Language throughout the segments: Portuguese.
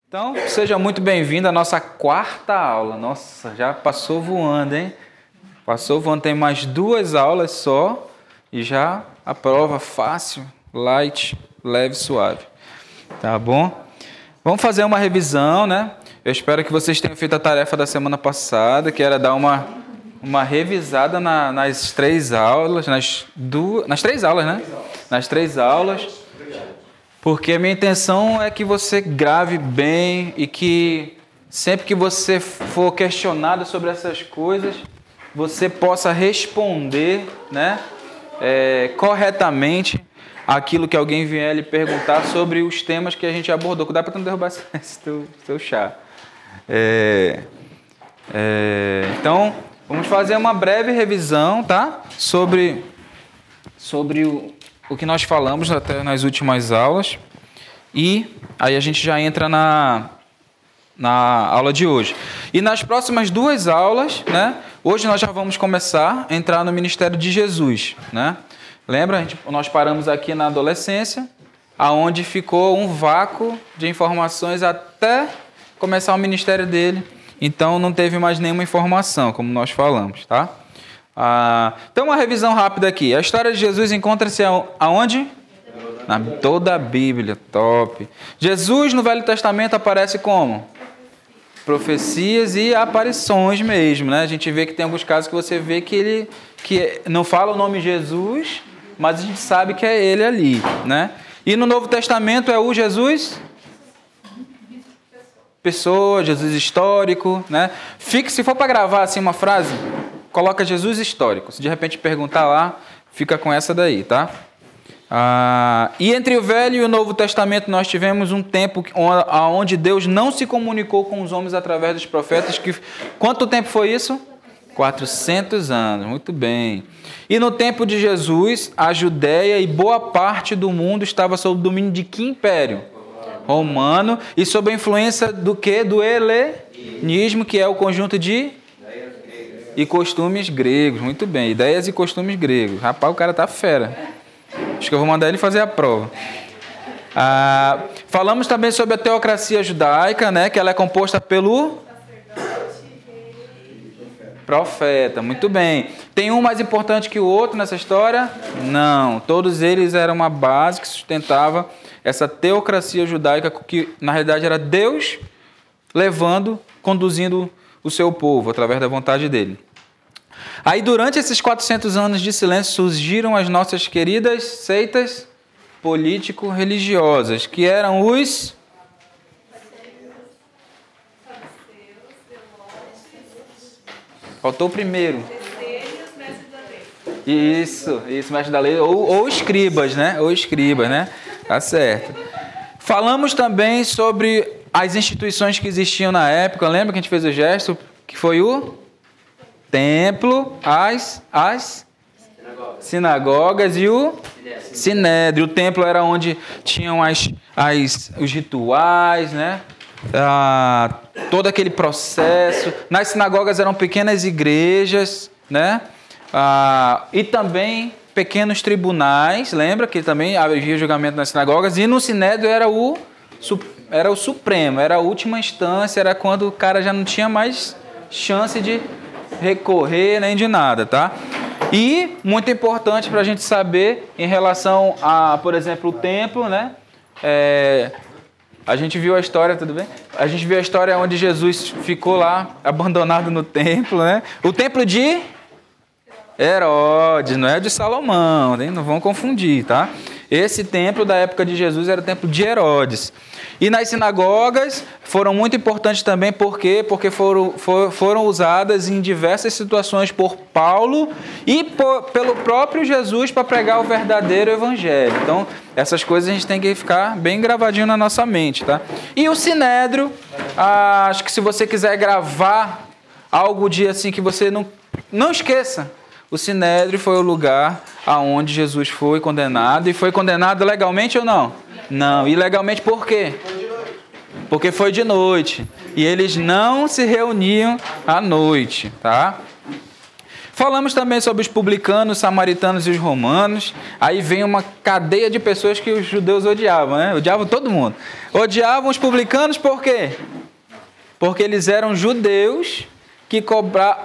Então, seja muito bem-vindo à nossa quarta aula. Nossa, já passou voando, hein? Passou voando, tem mais 2 aulas só e já a prova fácil, light, leve, suave. Tá bom? Vamos fazer uma revisão, né? Eu espero que vocês tenham feito a tarefa da semana passada, que era dar uma revisada nas 3 aulas, nas 3 aulas, né? Nas 3 aulas. Porque a minha intenção é que você grave bem e que sempre que você for questionado sobre essas coisas, você possa responder, né, corretamente aquilo que alguém vier lhe perguntar sobre os temas que a gente abordou. Cuidado para não derrubar esse teu chá. Então, vamos fazer uma breve revisão, tá? Sobre o que nós falamos até nas últimas aulas, e aí a gente já entra na aula de hoje. E nas próximas 2 aulas, né, hoje nós já vamos começar a entrar no ministério de Jesus, né? Lembra? Nós paramos aqui na adolescência, aonde ficou um vácuo de informações até começar o ministério dele, então não teve mais nenhuma informação, como nós falamos, tá? Então, uma revisão rápida aqui. A história de Jesus encontra-se aonde? Na toda a Bíblia. Top. Jesus, no Velho Testamento, aparece como? Profecias e aparições mesmo, né? A gente vê que tem alguns casos que você vê que ele não fala o nome Jesus, mas a gente sabe que é ele ali, né? E no Novo Testamento é o Jesus pessoa, Jesus histórico, né? Se for para gravar assim uma frase, coloca Jesus histórico. Se de repente perguntar lá, fica com essa daí, tá? E entre o Velho e o Novo Testamento nós tivemos um tempo onde Deus não se comunicou com os homens através dos profetas. Quanto tempo foi isso? 400 anos, muito bem. E no tempo de Jesus, a Judéia e boa parte do mundo estava sob o domínio de que império? Romano, e sob a influência do quê? Do helenismo, que é o conjunto de e costumes gregos. Muito bem, ideias e costumes gregos. Rapaz, o cara tá fera. Acho que eu vou mandar ele fazer a prova. Falamos também sobre a teocracia judaica, né? Que ela é composta pelo profeta. Muito bem. Tem um mais importante que o outro nessa história? Não. Todos eles eram uma base que sustentava essa teocracia judaica, que na realidade era Deus conduzindo o seu povo através da vontade dele. Aí, durante esses 400 anos de silêncio, surgiram as nossas queridas seitas político-religiosas, que eram os... Faltou o primeiro. Isso, mestre da lei, ou escribas, né? Ou escribas, né? Tá certo. Falamos também sobre as instituições que existiam na época. Lembra que a gente fez o gesto? Que foi o templo, as sinagogas e o sinédrio. O templo era onde tinham os rituais, né? Todo aquele processo. Nas sinagogas eram pequenas igrejas, né? E também pequenos tribunais. Lembra que também havia julgamento nas sinagogas? E no sinédrio era o supremo, era a última instância, era quando o cara já não tinha mais chance de recorrer nem de nada, tá? E muito importante para a gente saber em relação a, por exemplo, o templo, né? A gente viu a história, tudo bem? A gente viu a história onde Jesus ficou lá abandonado no templo, né? O templo de Herodes, não é de Salomão, né? Não vão confundir, tá? Esse templo da época de Jesus era o templo de Herodes. E nas sinagogas foram muito importantes também, por quê? Porque foram usadas em diversas situações por Paulo e pelo próprio Jesus para pregar o verdadeiro evangelho. Então, essas coisas a gente tem que ficar bem gravadinho na nossa mente, tá? E o sinédrio, acho que se você quiser gravar algo de assim que você não esqueça, o sinédrio foi o lugar aonde Jesus foi condenado. E foi condenado legalmente ou não? Não. Ilegalmente por quê? Porque foi de noite. E eles não se reuniam à noite, tá? Falamos também sobre os publicanos, os samaritanos e os romanos. Aí vem uma cadeia de pessoas que os judeus odiavam, né? Odiavam todo mundo. Odiavam os publicanos por quê? Porque eles eram judeus que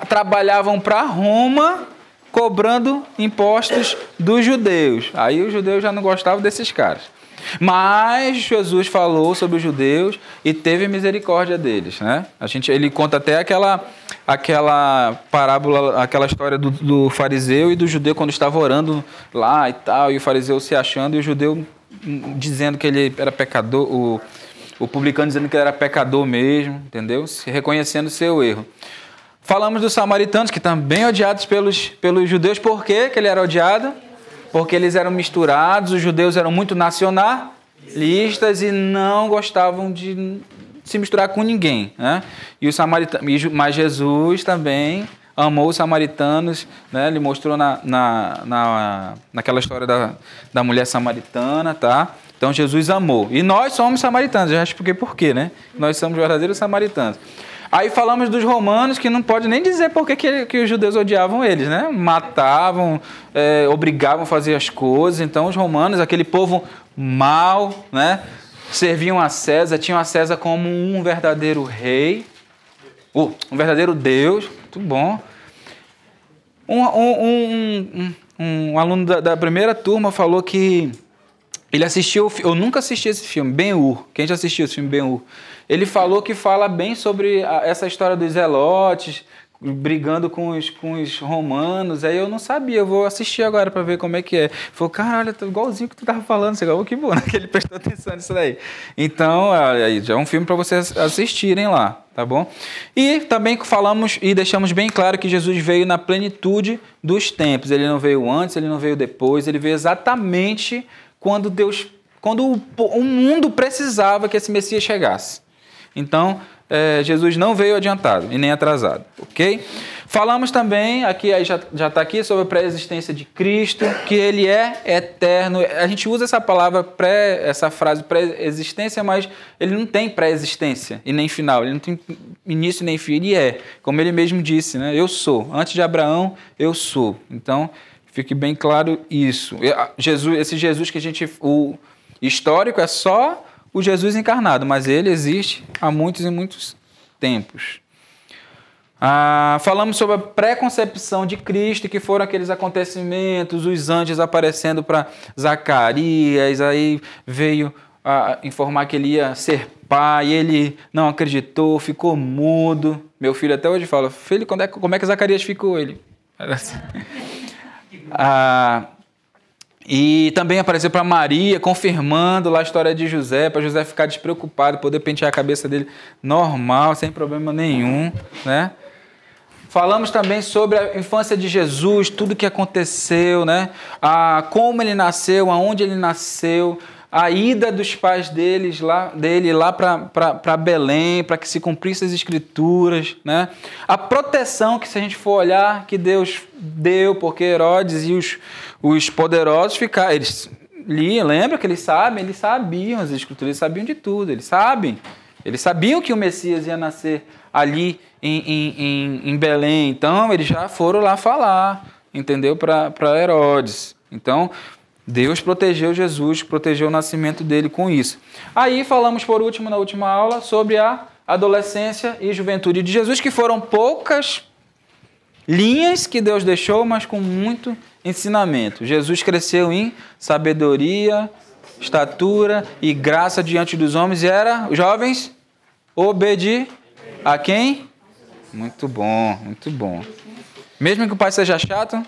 trabalhavam para Roma, cobrando impostos dos judeus. Aí os judeus já não gostavam desses caras. Mas Jesus falou sobre os judeus e teve misericórdia deles, né? Ele conta até aquela parábola, aquela história do fariseu e do judeu quando estava orando lá e tal, e o fariseu se achando e o judeu dizendo que ele era pecador, o publicano dizendo que ele era pecador mesmo, entendeu? Reconhecendo o seu erro. Falamos dos samaritanos, que também odiados pelos judeus. Por quê que ele era odiado? Porque eles eram misturados, os judeus eram muito nacionalistas e não gostavam de se misturar com ninguém, né? E os samaritanos, mas Jesus também amou os samaritanos, né? Ele mostrou naquela história da mulher samaritana, tá? Então Jesus amou. E nós somos samaritanos, eu já expliquei por quê, né? Nós somos verdadeiros samaritanos. Aí falamos dos romanos, que não pode nem dizer por que os judeus odiavam eles, né? Matavam, obrigavam a fazer as coisas. Então os romanos, aquele povo mau, né? Serviam a César, tinham a César como um verdadeiro rei, um verdadeiro Deus. Muito bom. Um aluno da primeira turma falou que ele assistiu, eu nunca assisti esse filme, Ben-Hur. Quem já assistiu esse filme Ben-Hur? Ele falou que fala bem sobre essa história dos zelotes, brigando com os romanos. Aí eu não sabia, eu vou assistir agora para ver como é que é. Falou, caralho, igualzinho que tu tava falando. Você falou, que bom, né? Que ele prestou atenção nisso daí. Então, aí já é um filme para vocês assistirem lá, tá bom? E também falamos e deixamos bem claro que Jesus veio na plenitude dos tempos. Ele não veio antes, ele não veio depois, ele veio exatamente quando o mundo precisava que esse Messias chegasse. Então, Jesus não veio adiantado e nem atrasado, ok? Falamos também, aqui já está aqui, sobre a pré-existência de Cristo, que ele é eterno. A gente usa essa frase pré-existência, mas ele não tem pré-existência e nem final, ele não tem início nem fim, ele é, como ele mesmo disse, né? Eu sou, antes de Abraão, eu sou. Então, fique bem claro isso. Esse Jesus que o histórico é só o Jesus encarnado, mas ele existe há muitos e muitos tempos. Falamos sobre a pré-concepção de Cristo, que foram aqueles acontecimentos, os anjos aparecendo para Zacarias, aí veio informar que ele ia ser pai, ele não acreditou, ficou mudo. Meu filho até hoje fala, filho, como é que Zacarias ficou? Ele era assim. E também apareceu para Maria, confirmando lá a história de José, para José ficar despreocupado, poder pentear a cabeça dele normal, sem problema nenhum, né? Falamos também sobre a infância de Jesus, tudo que aconteceu, né? Como ele nasceu, aonde ele nasceu, a ida dos pais dele lá para Belém, para que se cumprissem as escrituras, né? A proteção que, se a gente for olhar, que Deus deu, porque Herodes e os poderosos ficaram, eles liam, lembra que eles sabiam as escrituras, eles sabiam de tudo, eles sabiam que o Messias ia nascer ali em Belém, então eles já foram lá falar, entendeu, para Herodes. Então, Deus protegeu Jesus, protegeu o nascimento dele com isso. Aí falamos por último, na última aula, sobre a adolescência e juventude de Jesus, que foram poucas linhas que Deus deixou, mas com muito ensinamento. Jesus cresceu em sabedoria, estatura e graça diante dos homens e era, jovens, a quem? Muito bom, muito bom. Mesmo que o pai seja chato,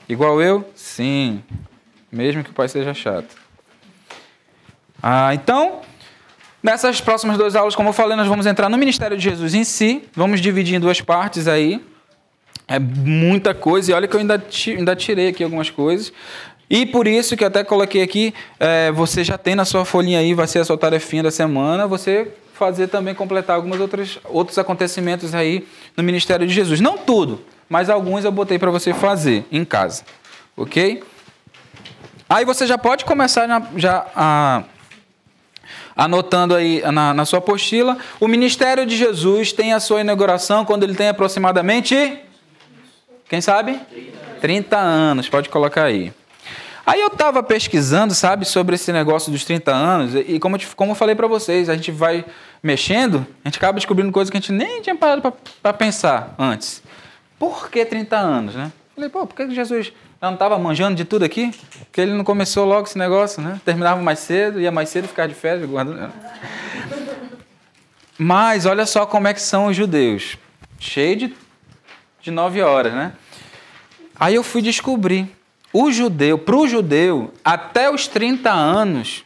igual eu, sim. Mesmo que o pai seja chato. Então, nessas próximas 2 aulas, como eu falei, nós vamos entrar no ministério de Jesus em si. Vamos dividir em 2 partes aí. É muita coisa. E olha que eu ainda tirei aqui algumas coisas. E por isso que eu até coloquei aqui, você já tem na sua folhinha aí, vai ser a sua tarefinha da semana, você fazer também, completar alguns outros acontecimentos aí no ministério de Jesus. Não tudo, mas alguns eu botei para você fazer em casa. Ok? Aí você já pode começar anotando aí na sua apostila. O ministério de Jesus tem a sua inauguração quando ele tem aproximadamente Quem sabe? 30 anos, pode colocar aí. Aí eu estava pesquisando, sabe, sobre esse negócio dos 30 anos, e como eu falei para vocês, a gente vai mexendo, a gente acaba descobrindo coisas que a gente nem tinha parado para pensar antes. Por que 30 anos, né? Falei, pô, por que Jesus não estava manjando de tudo aqui? Porque ele não começou logo esse negócio, né? Terminava mais cedo, ia mais cedo ficar de férias, guardando. Mas olha só como é que são os judeus. Cheio de 9 horas, né? Aí eu fui descobrir. Para o judeu, até os 30 anos,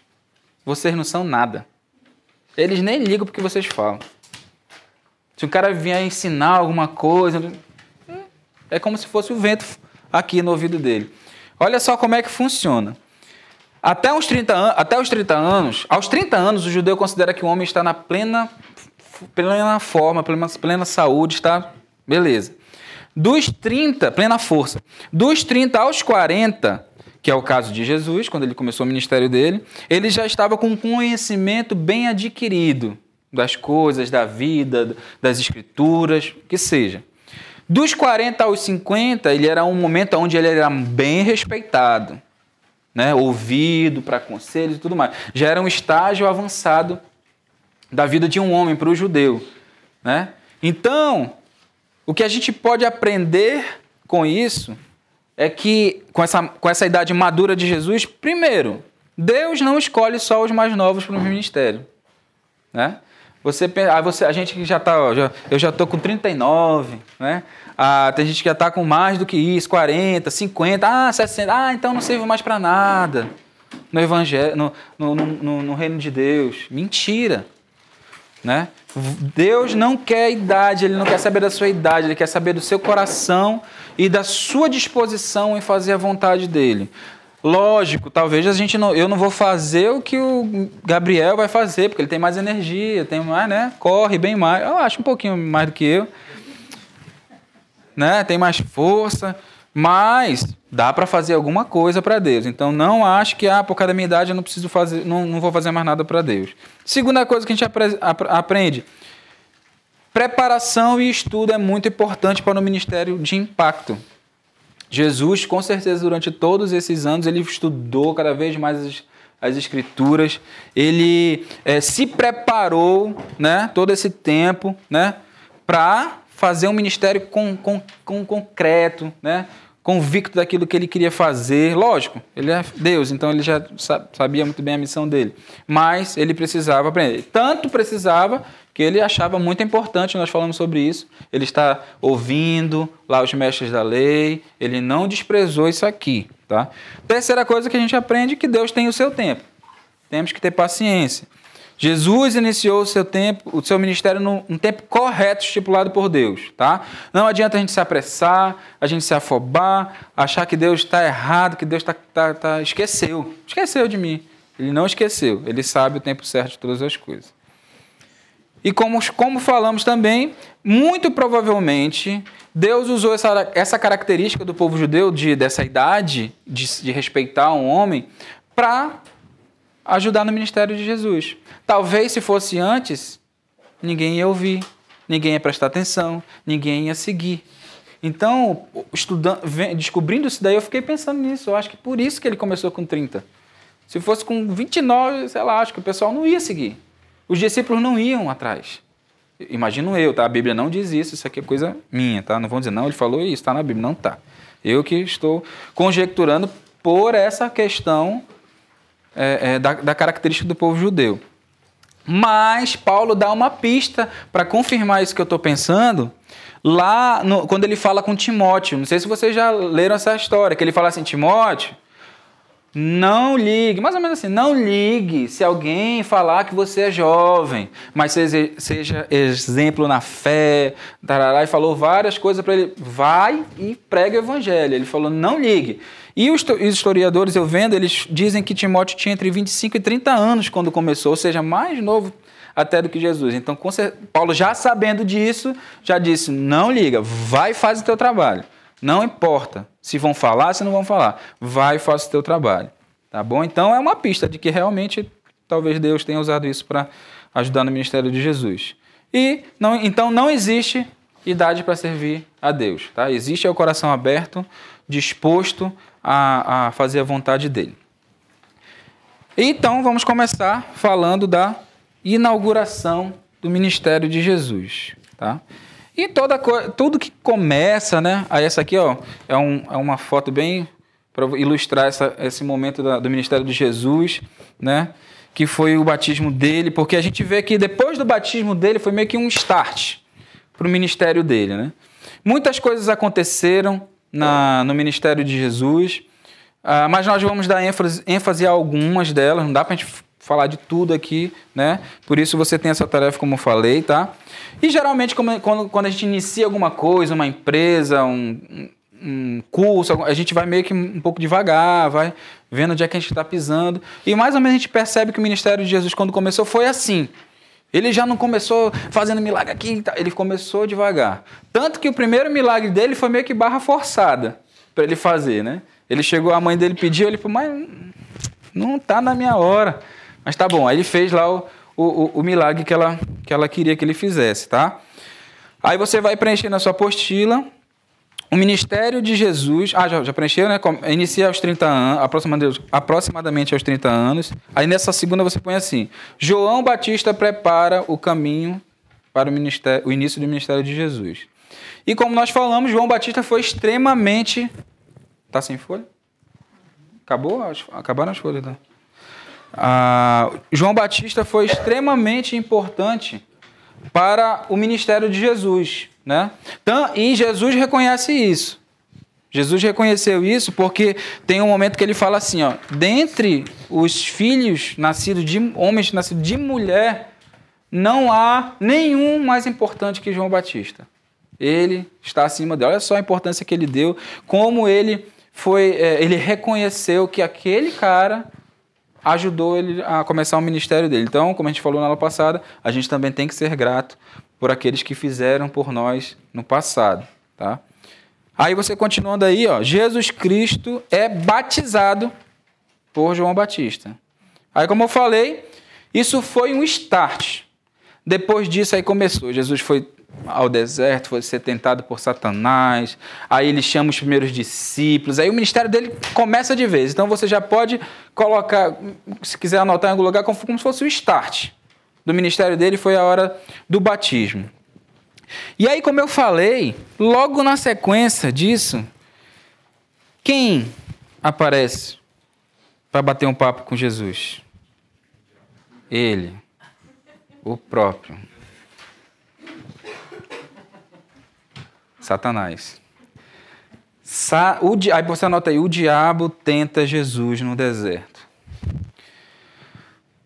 vocês não são nada. Eles nem ligam porque vocês falam. Se o cara vier ensinar alguma coisa, é como se fosse o vento aqui no ouvido dele. Olha só como é que funciona. Até os 30 anos, aos 30 anos, o judeu considera que o homem está na plena forma, plena saúde, está beleza. Dos 30, plena força. Dos 30 aos 40, que é o caso de Jesus, quando ele começou o ministério dele, ele já estava com um conhecimento bem adquirido das coisas, da vida, das escrituras, que seja. Dos 40 aos 50, ele era um momento onde ele era bem respeitado, né? Ouvido para conselhos e tudo mais. Já era um estágio avançado da vida de um homem para o judeu, né? Então, o que a gente pode aprender com isso é que, com essa idade madura de Jesus, primeiro, Deus não escolhe só os mais novos para o ministério, né? A gente já está, eu já estou com 39, né? Tem gente que já está com mais do que isso, 40, 50, 60, então não serve mais para nada no Evangelho, no reino de Deus. Mentira, né? Deus não quer idade, Ele não quer saber da sua idade, Ele quer saber do seu coração e da sua disposição em fazer a vontade dEle. Lógico, talvez eu não vou fazer o que o Gabriel vai fazer, porque ele tem mais energia, tem mais, né? Corre bem mais. Eu acho um pouquinho mais do que eu, né? Tem mais força, mas dá para fazer alguma coisa para Deus. Então não acho que por causa da minha idade eu não preciso fazer, não vou fazer mais nada para Deus. Segunda coisa que a gente aprende: preparação e estudo é muito importante para o ministério de impacto. Jesus, com certeza, durante todos esses anos, ele estudou cada vez mais as Escrituras, ele se preparou, né, todo esse tempo, né, para fazer um ministério concreto, né, convicto daquilo que ele queria fazer. Lógico, ele é Deus, então ele já sabia muito bem a missão dele, mas ele precisava aprender. Tanto precisava que ele achava muito importante, nós falamos sobre isso, ele está ouvindo lá os mestres da lei, ele não desprezou isso aqui, tá? Terceira coisa que a gente aprende é que Deus tem o seu tempo. Temos que ter paciência. Jesus iniciou o seu ministério num tempo correto estipulado por Deus, tá? Não adianta a gente se apressar, a gente se afobar, achar que Deus está errado, que Deus esqueceu de mim. Ele não esqueceu, ele sabe o tempo certo de todas as coisas. E como falamos também, muito provavelmente, Deus usou essa característica do povo judeu, dessa idade, de respeitar um homem, para ajudar no ministério de Jesus. Talvez, se fosse antes, ninguém ia ouvir, ninguém ia prestar atenção, ninguém ia seguir. Então, descobrindo isso daí, eu fiquei pensando nisso. Eu acho que por isso que ele começou com 30. Se fosse com 29, sei lá, acho que o pessoal não ia seguir. Os discípulos não iam atrás. Imagino eu, tá? A Bíblia não diz isso aqui é coisa minha, tá? Não vão dizer, não, ele falou isso, está na Bíblia. Não está. Eu que estou conjecturando por essa questão da característica do povo judeu. Mas Paulo dá uma pista para confirmar isso que eu estou pensando, lá quando ele fala com Timóteo. Não sei se vocês já leram essa história, que ele fala assim: Timóteo, não ligue, mais ou menos assim, não ligue se alguém falar que você é jovem, mas seja exemplo na fé, tarará, e falou várias coisas para ele. Vai e pregue o evangelho. Ele falou, não ligue. E os historiadores, eu vendo, eles dizem que Timóteo tinha entre 25 e 30 anos quando começou, ou seja, mais novo até do que Jesus. Então, Paulo, já sabendo disso, já disse, não liga, vai e faz o teu trabalho. Não importa se vão falar, se não vão falar. Vai e faça o teu trabalho. Tá bom? Então, é uma pista de que realmente, talvez Deus tenha usado isso para ajudar no ministério de Jesus. Então, não existe idade para servir a Deus. Tá? Existe o coração aberto, disposto a fazer a vontade dele. Então, vamos começar falando da inauguração do ministério de Jesus. Tá? E tudo que começa, né? Aí essa aqui, ó, é uma foto bem para ilustrar esse momento do ministério de Jesus, né? Que foi o batismo dele, porque a gente vê que depois do batismo dele foi meio que um start para o ministério dele, né? Muitas coisas aconteceram no ministério de Jesus, mas nós vamos dar ênfase a algumas delas, não dá para a gente falar de tudo aqui, né? Por isso você tem essa tarefa, como eu falei, tá? E geralmente quando a gente inicia alguma coisa, uma empresa, um curso, a gente vai meio que um pouco devagar, vai vendo onde é que a gente está pisando. E mais ou menos a gente percebe que o ministério de Jesus, quando começou, foi assim. Ele já não começou fazendo milagre aqui, ele começou devagar. Tanto que o primeiro milagre dele foi meio que barra forçada para ele fazer, né? Ele chegou, a mãe dele pediu, ele falou, mas não está na minha hora. Mas tá bom, aí ele fez lá o milagre que ela queria que ele fizesse, tá? Aí você vai preencher na sua apostila. O ministério de Jesus... já preencheu, né? Inicia aos 30 anos, aproximadamente aos 30 anos. Aí nessa segunda você põe assim: João Batista prepara o caminho para o início do ministério de Jesus. E como nós falamos, João Batista foi extremamente... Tá sem folha? Acabaram as folhas, tá? João Batista foi extremamente importante para o ministério de Jesus, né? E Jesus reconhece isso. Jesus reconheceu isso porque tem um momento que ele fala assim, ó, dentre os filhos homens nascidos de mulher, não há nenhum mais importante que João Batista. Ele está acima dele. Olha só a importância que ele deu, como ele reconheceu que aquele cara ajudou ele a começar o ministério dele. Então, como a gente falou na aula passada, a gente também tem que ser grato por aqueles que fizeram por nós no passado, tá? Aí você continuando aí, ó, Jesus Cristo é batizado por João Batista. Aí, como eu falei, isso foi um start. Depois disso aí começou. Jesus foi ao deserto, foi ser tentado por Satanás, aí ele chama os primeiros discípulos, aí o ministério dele começa de vez. Então você já pode colocar, se quiser anotar em algum lugar, como se fosse o start do ministério dele, foi a hora do batismo. E aí, como eu falei, logo na sequência disso, quem aparece para bater um papo com Jesus? Ele, o próprio Satanás. Aí você anota aí, o diabo tenta Jesus no deserto.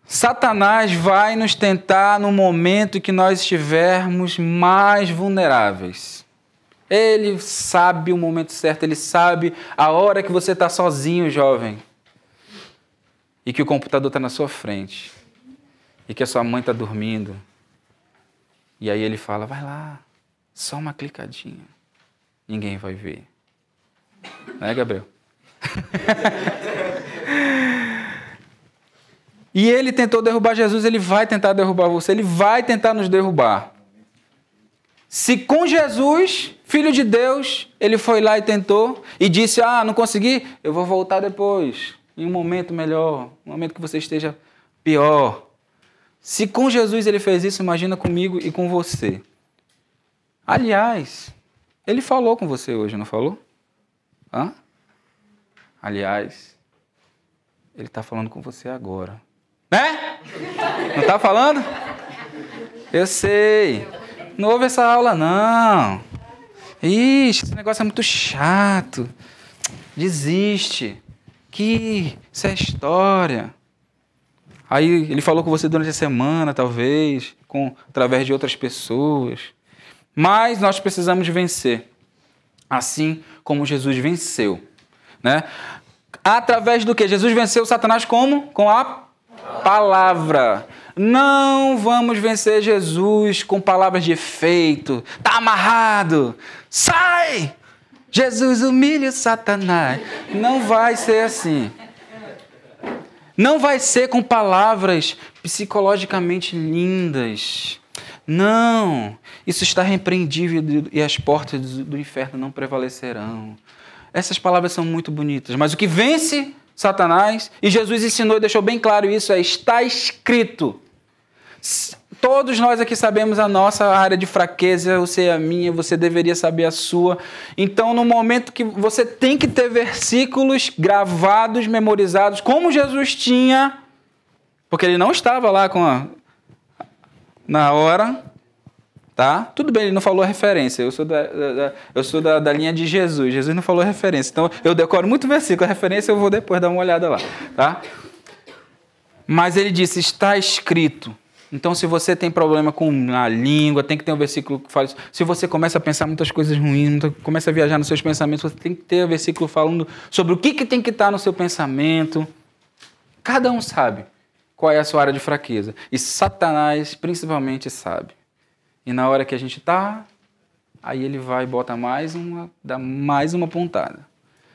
Satanás vai nos tentar no momento que nós estivermos mais vulneráveis. Ele sabe o momento certo, ele sabe a hora que você está sozinho, jovem, e que o computador está na sua frente, e que a sua mãe está dormindo. E aí ele fala, vai lá, só uma clicadinha. Ninguém vai ver. Não é, Gabriel? E ele tentou derrubar Jesus, ele vai tentar derrubar você, ele vai tentar nos derrubar. Se com Jesus, Filho de Deus, ele foi lá e tentou, e disse, não consegui, eu vou voltar depois, em um momento melhor, um momento que você esteja pior. Se com Jesus ele fez isso, imagina comigo e com você. Aliás, ele falou com você hoje, não falou? Aliás, ele está falando com você agora. Né? Não está falando? Eu sei. Não houve essa aula, não. Ixi, esse negócio é muito chato. Desiste. Isso é história. Aí ele falou com você durante a semana, talvez, através de outras pessoas. Mas nós precisamos vencer, assim como Jesus venceu, né? Através do quê? Jesus venceu Satanás como? Com a palavra. Não vamos vencer Jesus com palavras de efeito. Tá amarrado. Sai! Jesus humilha Satanás. Não vai ser assim. Não vai ser com palavras psicologicamente lindas. Não, isso está repreendido e as portas do inferno não prevalecerão. Essas palavras são muito bonitas, mas o que vence Satanás, e Jesus ensinou e deixou bem claro isso, está escrito. Todos nós aqui sabemos a nossa área de fraqueza, eu sei a minha, você deveria saber a sua. Então, no momento que você tem que ter versículos gravados, memorizados, como Jesus tinha, porque ele não estava lá na hora, tá? Tudo bem, ele não falou a referência, eu sou da linha de Jesus, Jesus não falou a referência, então eu decoro muito versículo, a referência eu vou depois dar uma olhada lá, tá? Mas ele disse, está escrito. Então, se você tem problema com a língua, tem que ter um versículo que fala isso. Se você começa a pensar muitas coisas ruins, começa a viajar nos seus pensamentos, você tem que ter um versículo falando sobre o que tem que estar no seu pensamento. Cada um sabe qual é a sua área de fraqueza. E Satanás, principalmente, sabe. E na hora que a gente está, aí ele vai e dá mais uma pontada.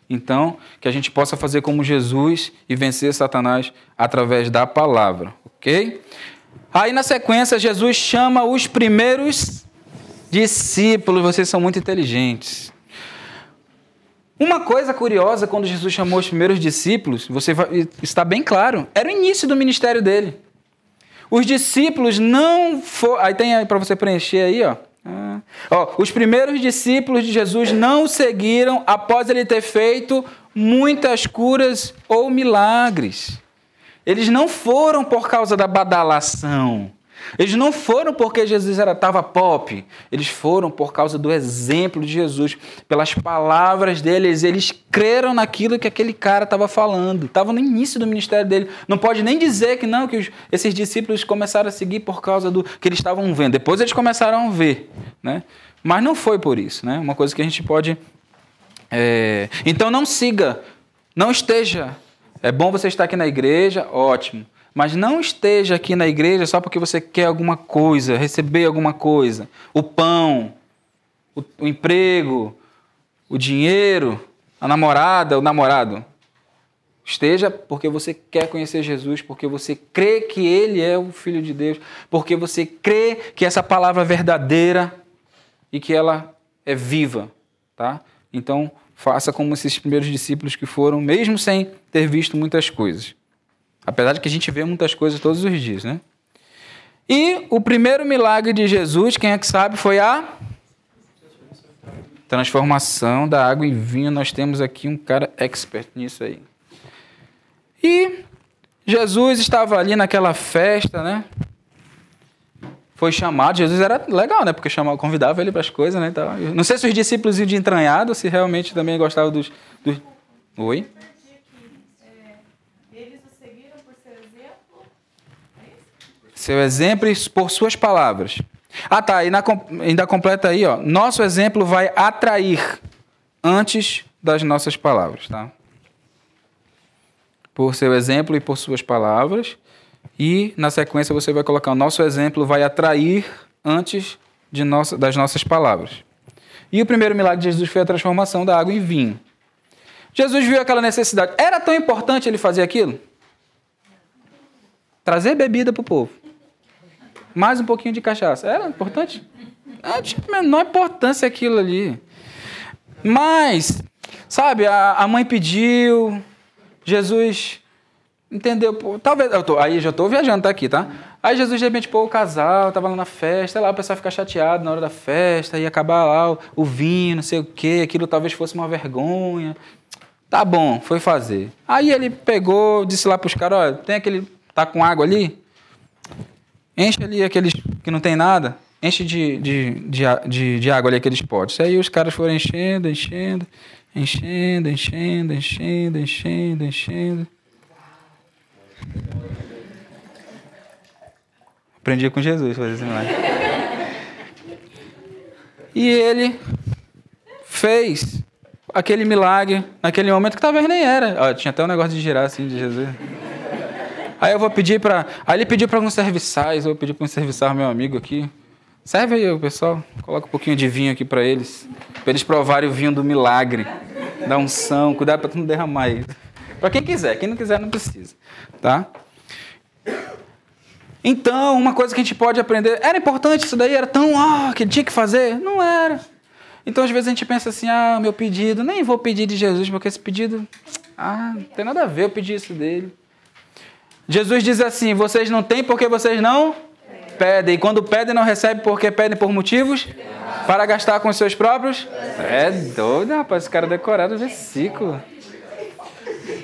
Então, que a gente possa fazer como Jesus e vencer Satanás através da palavra, ok? Aí, na sequência, Jesus chama os primeiros discípulos. Vocês são muito inteligentes. Uma coisa curiosa, quando Jesus chamou os primeiros discípulos, está bem claro, era o início do ministério dele. Os discípulos não foram... Aí tem aí para você preencher aí, ó. Os primeiros discípulos de Jesus não o seguiram após ele ter feito muitas curas ou milagres. Eles não foram por causa da badalação. Eles não foram porque Jesus estava pop. Eles foram por causa do exemplo de Jesus. Pelas palavras deles, eles creram naquilo que aquele cara estava falando. Estava no início do ministério dele. Não pode nem dizer que não, que esses discípulos começaram a seguir por causa do que eles estavam vendo. Depois eles começaram a ver, né? Mas não foi por isso, né? Uma coisa que a gente pode... Então não siga, não esteja... É bom você estar aqui na igreja, ótimo. Mas não esteja aqui na igreja só porque você quer alguma coisa, receber alguma coisa. O pão, o emprego, o dinheiro, a namorada, o namorado. Esteja porque você quer conhecer Jesus, porque você crê que Ele é o Filho de Deus, porque você crê que essa palavra é verdadeira e que ela é viva, tá? Então, faça como esses primeiros discípulos que foram, mesmo sem ter visto muitas coisas. Apesar de que a gente vê muitas coisas todos os dias, né? E o primeiro milagre de Jesus, quem é que sabe, foi a transformação da água em vinho. Nós temos aqui um cara expert nisso aí. E Jesus estava ali naquela festa, né? Foi chamado. Jesus era legal, né? Porque convidava ele para as coisas, né? Então, não sei se os discípulos iam de entranhado, se realmente também gostavam dos... Oi? Eles o seguiram por seu exemplo? Seu exemplo e por suas palavras. Ah, tá. E ainda completa aí, ó. Nosso exemplo vai atrair antes das nossas palavras, tá? Por seu exemplo e por suas palavras. E, na sequência, você vai colocar o nosso exemplo vai atrair antes das nossas palavras. E o primeiro milagre de Jesus foi a transformação da água em vinho. Jesus viu aquela necessidade. Era tão importante ele fazer aquilo? Trazer bebida para o povo. Mais um pouquinho de cachaça. Era importante? Não tinha a menor importância aquilo ali. Mas, sabe, a mãe pediu, Jesus... Entendeu? Pô, talvez. Aí já estou viajando, tá aqui, tá? Aí Jesus, de repente, o casal estava lá na festa, sei lá, o pessoal fica chateado na hora da festa, ia acabar lá o vinho, não sei o quê, aquilo talvez fosse uma vergonha. Tá bom, foi fazer. Aí ele pegou, disse lá para os caras: olha, tem aquele. Tá com água ali? Enche ali aqueles que não tem nada, enche de água ali aqueles potes. Aí os caras foram enchendo. Aprendi com Jesus fazer esse milagre. E ele fez aquele milagre naquele momento que talvez nem era. Ó, tinha até um negócio de girar assim de Jesus. Aí eu vou pedir para... Aí ele pediu para alguns serviçais, eu vou pedir para um serviçal, meu amigo aqui. Serve aí, pessoal. Coloca um pouquinho de vinho aqui para eles provarem o vinho do milagre, da unção. Cuidado para tu não derramar aí. Para quem quiser, quem não quiser não precisa, tá? Então, uma coisa que a gente pode aprender, era importante isso daí? Era tão, que ele tinha que fazer? Não era. Então, às vezes a gente pensa assim, meu pedido, nem vou pedir de Jesus, porque esse pedido, não tem nada a ver eu pedir isso dele. Jesus diz assim, vocês não têm porque vocês não pedem. E quando pedem, não recebem porque pedem por motivos para gastar com os seus próprios. É doido, rapaz, esse cara decorado o versículo.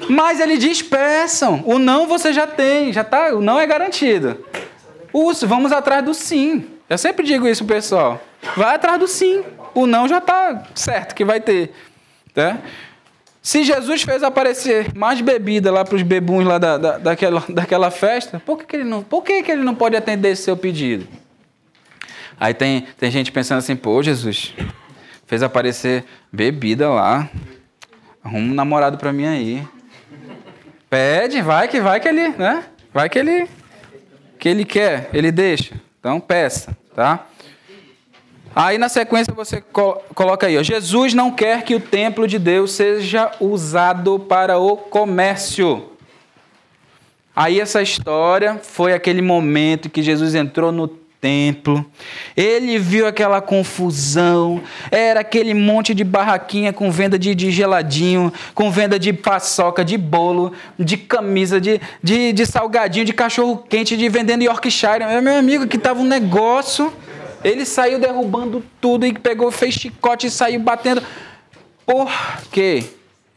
Mas ele diz, peçam. O não você já tem, o não é garantido. Vamos atrás do sim. Eu sempre digo isso, pessoal. Vai atrás do sim. O não já está certo que vai ter. Tá? Se Jesus fez aparecer mais bebida lá para os bebuns lá daquela festa, por que ele não pode atender esse seu pedido? Aí tem gente pensando assim, Jesus, fez aparecer bebida lá. Arruma um namorado para mim aí. Pede, vai que ele, né? Vai que ele quer, ele deixa. Então peça, tá? Aí na sequência você coloca aí, Jesus não quer que o templo de Deus seja usado para o comércio. Aí essa história foi aquele momento que Jesus entrou no templo, ele viu aquela confusão, era aquele monte de barraquinha com venda de geladinho, com venda de paçoca, de bolo, de camisa, de salgadinho, de cachorro quente, de vendendo Yorkshire. Meu amigo, que tava um negócio, ele saiu derrubando tudo e fez chicote e saiu batendo. Por quê?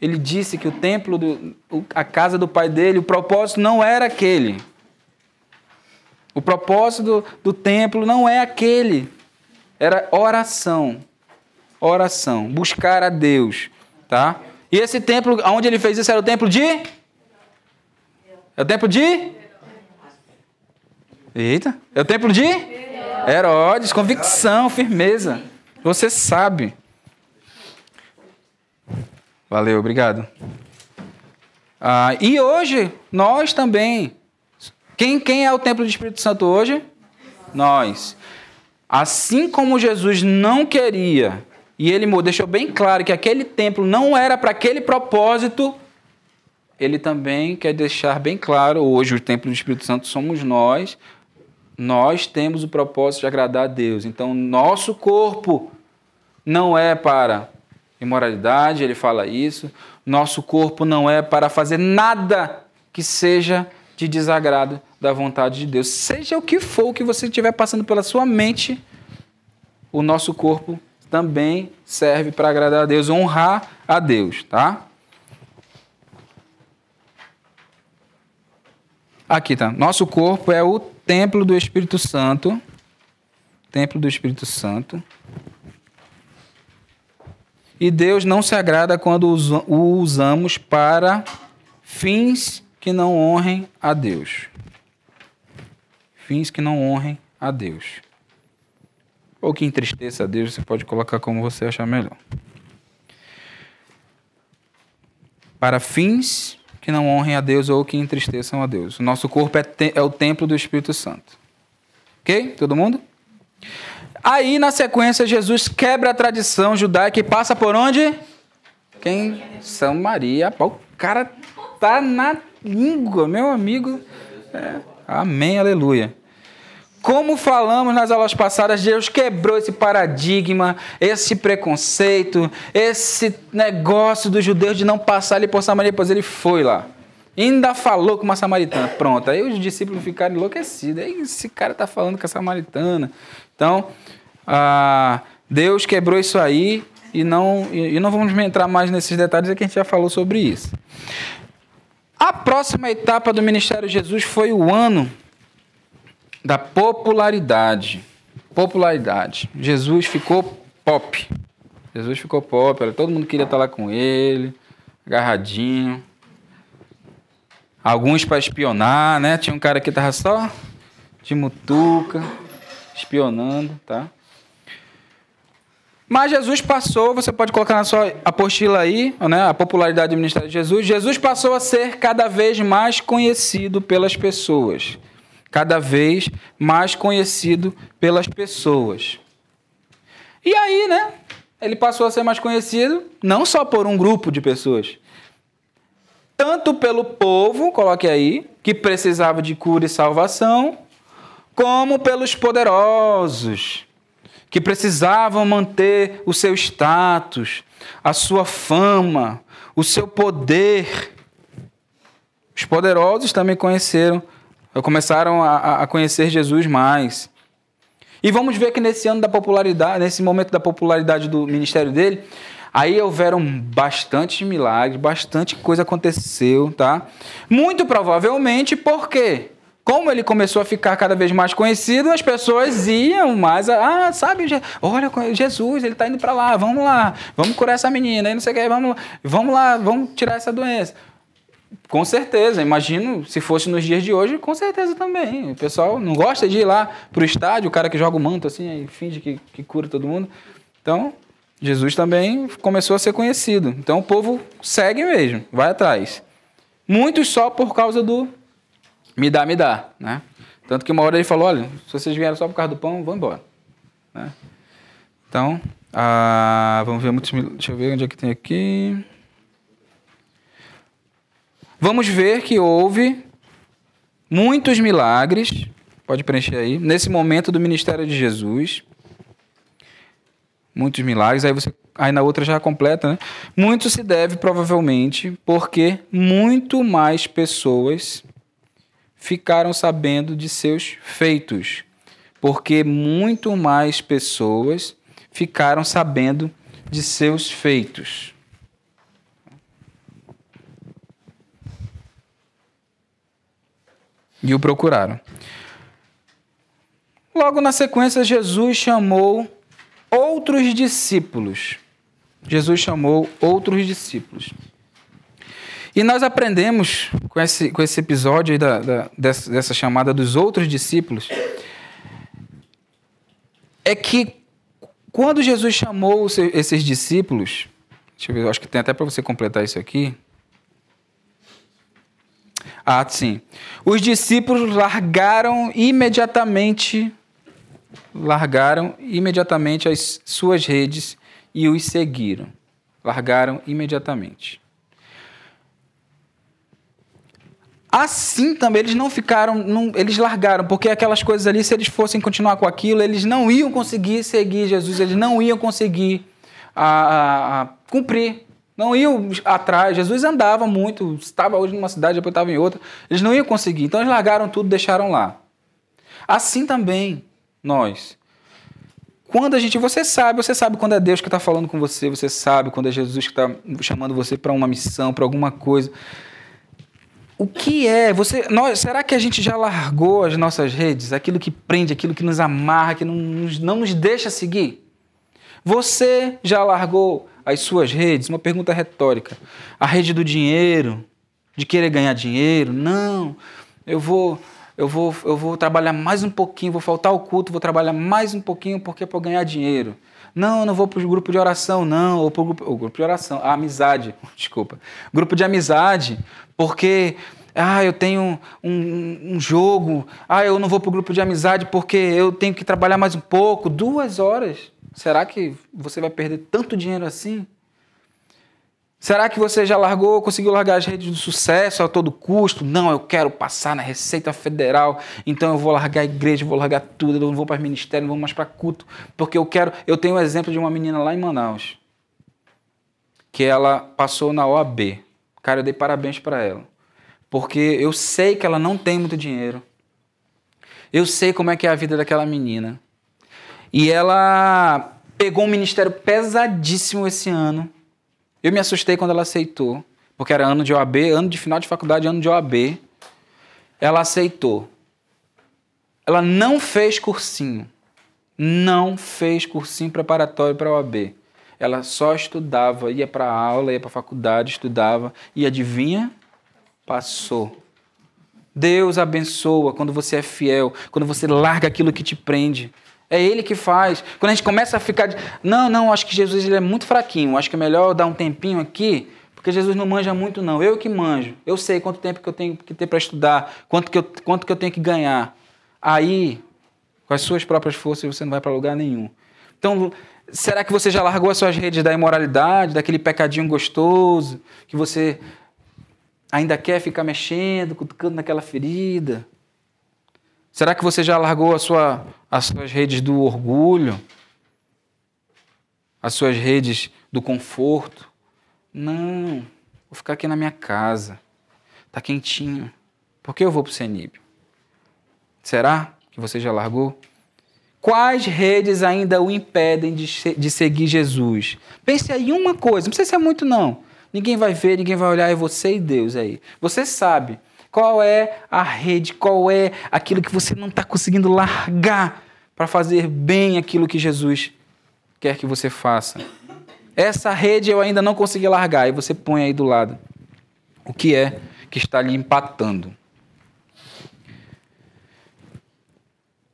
Ele disse que o templo, a casa do pai dele, o propósito não era aquele. O propósito do templo não é aquele. Era oração. Oração. Buscar a Deus. Tá? E esse templo, onde ele fez isso, era o templo de? É o templo de? Eita. É o templo de? Herodes. Convicção, firmeza. Você sabe. Valeu, obrigado. E hoje, nós também. Quem é o templo do Espírito Santo hoje? Nós. Assim como Jesus não queria, e ele deixou bem claro que aquele templo não era para aquele propósito, ele também quer deixar bem claro, hoje o templo do Espírito Santo somos nós. Nós temos o propósito de agradar a Deus. Então, nosso corpo não é para imoralidade, ele fala isso. Nosso corpo não é para fazer nada que seja de desagrado da vontade de Deus. Seja o que for o que você estiver passando pela sua mente, o nosso corpo também serve para agradar a Deus, honrar a Deus, tá? Aqui tá. Nosso corpo é o templo do Espírito Santo. Templo do Espírito Santo. E Deus não se agrada quando o usamos para fins que não honrem a Deus. Fins que não honrem a Deus. Ou que entristeça a Deus, você pode colocar como você achar melhor. Para fins que não honrem a Deus ou que entristeçam a Deus. O nosso corpo é o templo do Espírito Santo. Ok? Todo mundo? Aí, na sequência, Jesus quebra a tradição judaica e passa por onde? São Maria. O cara tá na língua, meu amigo. Amém, aleluia. Como falamos nas aulas passadas, Deus quebrou esse paradigma, esse preconceito, esse negócio dos judeus de não passar ali por Samaria, pois ele foi lá. Ainda falou com uma samaritana. Pronto, aí os discípulos ficaram enlouquecidos. Aí esse cara está falando com a samaritana. Então, Deus quebrou isso aí e não vamos entrar mais nesses detalhes, é que a gente já falou sobre isso. A próxima etapa do ministério de Jesus foi o ano da popularidade. Popularidade. Jesus ficou pop. Todo mundo queria estar lá com ele, agarradinho. Alguns para espionar, né? Tinha um cara que estava só de mutuca, espionando, tá? Mas Jesus passou, você pode colocar na sua apostila aí, né? A popularidade do ministério de Jesus. Jesus passou a ser cada vez mais conhecido pelas pessoas. Cada vez mais conhecido pelas pessoas. E aí, né? Ele passou a ser mais conhecido não só por um grupo de pessoas, tanto pelo povo, coloque aí, que precisava de cura e salvação, como pelos poderosos, que precisavam manter o seu status, a sua fama, o seu poder. Os poderosos também começaram a conhecer Jesus mais. E vamos ver que nesse ano da popularidade, nesse momento da popularidade do ministério dele, aí houveram bastante milagres, bastante coisa aconteceu, tá? Muito provavelmente porque, como ele começou a ficar cada vez mais conhecido, as pessoas iam mais, sabe, olha, Jesus, ele está indo para lá, vamos curar essa menina, aí não sei o que, vamos lá, vamos tirar essa doença. Com certeza, imagino, se fosse nos dias de hoje, com certeza também. O pessoal não gosta de ir lá para o estádio, o cara que joga o manto assim, aí finge que cura todo mundo. Então, Jesus também começou a ser conhecido. Então, o povo segue mesmo, vai atrás. Muitos só por causa do me dá, né? Tanto que uma hora ele falou, olha, se vocês vieram só por causa do pão, vão embora. Né? Então, vamos ver muitos... Deixa eu ver onde é que tem aqui... Vamos ver que houve muitos milagres, pode preencher aí, nesse momento do ministério de Jesus. Muitos milagres, aí na outra já completa, né? Muito se deve, provavelmente, porque muito mais pessoas ficaram sabendo de seus feitos. Porque muito mais pessoas ficaram sabendo de seus feitos. E o procuraram. Logo na sequência, Jesus chamou outros discípulos. E nós aprendemos com esse episódio aí dessa chamada dos outros discípulos, é que quando Jesus chamou esses discípulos, deixa eu ver, acho que tem até para você completar isso aqui. Sim. Os discípulos largaram imediatamente as suas redes e os seguiram. Largaram imediatamente. Assim também, eles não ficaram, eles largaram, porque aquelas coisas ali, se eles fossem continuar com aquilo, eles não iam conseguir seguir Jesus, eles não iam conseguir cumprir. Não iam atrás. Jesus andava muito, estava hoje numa cidade, depois estava em outra. Eles não iam conseguir. Então, eles largaram tudo, deixaram lá. Assim também, nós. Você sabe quando é Deus que está falando com você, você sabe quando é Jesus que está chamando você para uma missão, para alguma coisa. O que é? Será que a gente já largou as nossas redes? Aquilo que prende, aquilo que nos amarra, que não nos deixa seguir? Você já largou as suas redes? Uma pergunta retórica. A rede do dinheiro, de querer ganhar dinheiro? Não, eu vou trabalhar mais um pouquinho, vou faltar ao culto, vou trabalhar mais um pouquinho porque é para ganhar dinheiro. Não, eu não vou para o grupo de oração, não, ou para o grupo de oração, amizade, desculpa. Grupo de amizade, porque eu tenho um jogo, eu não vou para o grupo de amizade porque eu tenho que trabalhar mais um pouco, 2 horas. Será que você vai perder tanto dinheiro assim? Será que você já conseguiu largar as redes do sucesso a todo custo? Não, eu quero passar na Receita Federal, então eu vou largar a igreja, vou largar tudo, eu não vou para o ministério, não vou mais para culto, porque eu tenho um exemplo de uma menina lá em Manaus, que ela passou na OAB. Cara, eu dei parabéns para ela, porque eu sei que ela não tem muito dinheiro, eu sei como é que é a vida daquela menina. E ela pegou um ministério pesadíssimo esse ano. Eu me assustei quando ela aceitou, porque era ano de OAB, ano de final de faculdade, ano de OAB. Ela aceitou. Ela não fez cursinho preparatório para a OAB. Ela só estudava, ia para a aula, ia para a faculdade, estudava, e adivinha? Passou. Deus abençoa quando você é fiel, quando você larga aquilo que te prende. É Ele que faz. Quando a gente começa a ficar... Não, acho que Jesus ele é muito fraquinho. Acho que é melhor dar um tempinho aqui, porque Jesus não manja muito, não. Eu que manjo. Eu sei quanto tempo que eu tenho que ter para estudar, quanto que eu tenho que ganhar. Aí, com as suas próprias forças, você não vai para lugar nenhum. Então, será que você já largou as suas redes da imoralidade, daquele pecadinho gostoso, que você ainda quer ficar mexendo, cutucando naquela ferida? Será que você já largou as suas redes do orgulho? As suas redes do conforto? Não, vou ficar aqui na minha casa. Está quentinho. Por que eu vou para o Seníbio? Será que você já largou? Quais redes ainda o impedem de seguir Jesus? Pense aí uma coisa, não precisa ser muito não. Ninguém vai ver, ninguém vai olhar, é você e Deus aí. Você sabe qual é a rede, qual é aquilo que você não está conseguindo largar para fazer bem aquilo que Jesus quer que você faça. Essa rede eu ainda não consegui largar, e você põe aí do lado. O que é que está lhe empatando?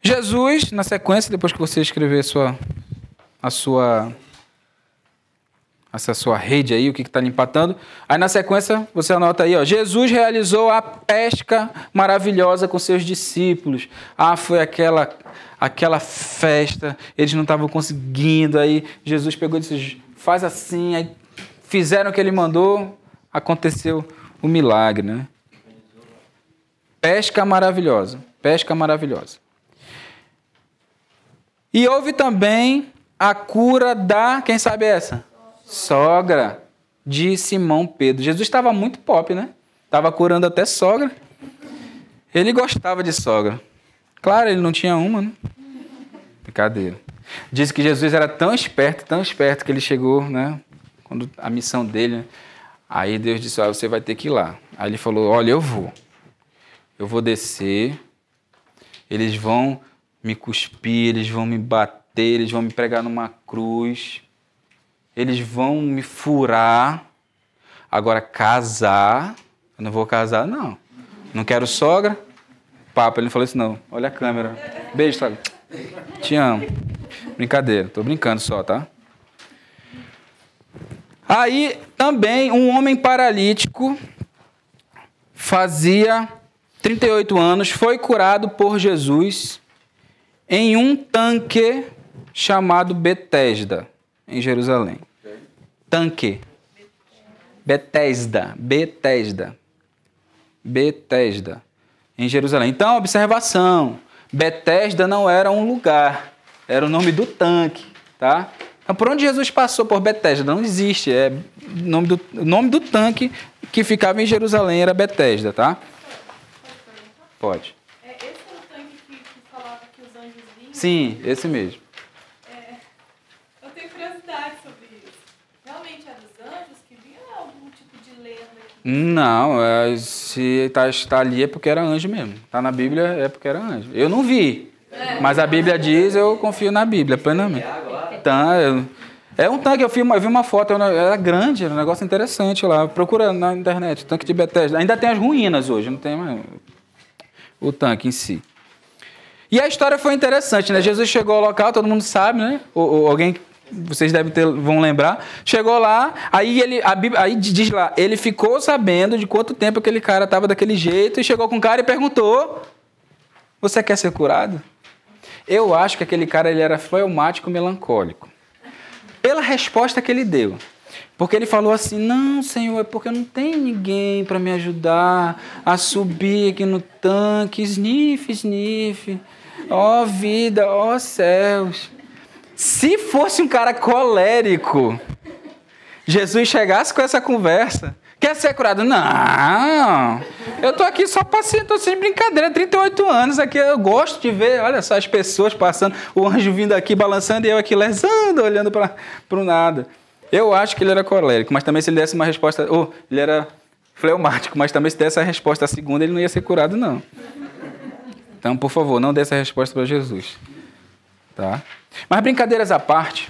Jesus, na sequência, depois que você escrever essa sua rede aí, o que está lhe empatando, aí na sequência você anota aí, ó, Jesus realizou a pesca maravilhosa com seus discípulos. Foi aquela festa, eles não estavam conseguindo, aí Jesus pegou e disse, faz assim, aí fizeram o que ele mandou, aconteceu o milagre, né? Pesca maravilhosa, pesca maravilhosa. E houve também a cura da, quem sabe essa? Sogra de Simão Pedro. Jesus estava muito pop, né? Estava curando até sogra. Ele gostava de sogra. Claro, ele não tinha uma, né? Brincadeira. Diz que Jesus era tão esperto, que ele chegou, né? Quando a missão dele, né? Aí Deus disse, você vai ter que ir lá. Aí ele falou, olha, eu vou descer, eles vão me cuspir, eles vão me bater, eles vão me pregar numa cruz, eles vão me furar. Agora, casar, eu não vou casar, não. Não quero sogra. Papo, ele não falou isso, não. Olha a câmera. Beijo, sabe? Te amo. Brincadeira, tô brincando só, tá? Aí, também, um homem paralítico, fazia 38 anos, foi curado por Jesus em um tanque chamado Betesda, em Jerusalém. Tanque. Betesda, em Jerusalém. Então, observação, Betesda não era um lugar, era o nome do tanque, tá? Então, por onde Jesus passou por Betesda? Não existe, o nome do tanque que ficava em Jerusalém era Betesda, tá? Pode. Esse é o tanque que falava que os anjos vinham? Sim, esse mesmo. Eu tenho curiosidade sobre isso. Realmente é dos anjos que vinham ou é algum tipo de lenda aqui? Não, se está ali é porque era anjo mesmo. Está na Bíblia é porque era anjo. Eu não vi, mas a Bíblia diz, eu confio na Bíblia plenamente. Então, é um tanque, eu vi uma foto, era grande, era um negócio interessante lá. Procura na internet, tanque de Betesda. Ainda tem as ruínas hoje, não tem mais o tanque em si. E a história foi interessante, né? Jesus chegou ao local, todo mundo sabe, né? Ou alguém, vocês vão lembrar. Chegou lá, aí aí diz lá, ele ficou sabendo de quanto tempo aquele cara estava daquele jeito e chegou com o cara e perguntou, você quer ser curado? Eu acho que aquele cara ele era fleumático, melancólico. Pela resposta que ele deu. Porque ele falou assim, não, Senhor, é porque não tem ninguém para me ajudar a subir aqui no tanque, sniff, ó vida, ó céus. Se fosse um cara colérico, Jesus chegasse com essa conversa, quer ser curado? Não, eu estou aqui só passeando, estou sem brincadeira, 38 anos aqui, eu gosto de ver, olha só as pessoas passando, o anjo vindo aqui balançando e eu aqui lesando, olhando para o nada. Eu acho que ele era colérico, mas também se ele desse uma resposta... ele era fleumático, mas também se desse a resposta a segunda, ele não ia ser curado, não. Então, por favor, não dê essa resposta para Jesus. Tá? Mas brincadeiras à parte,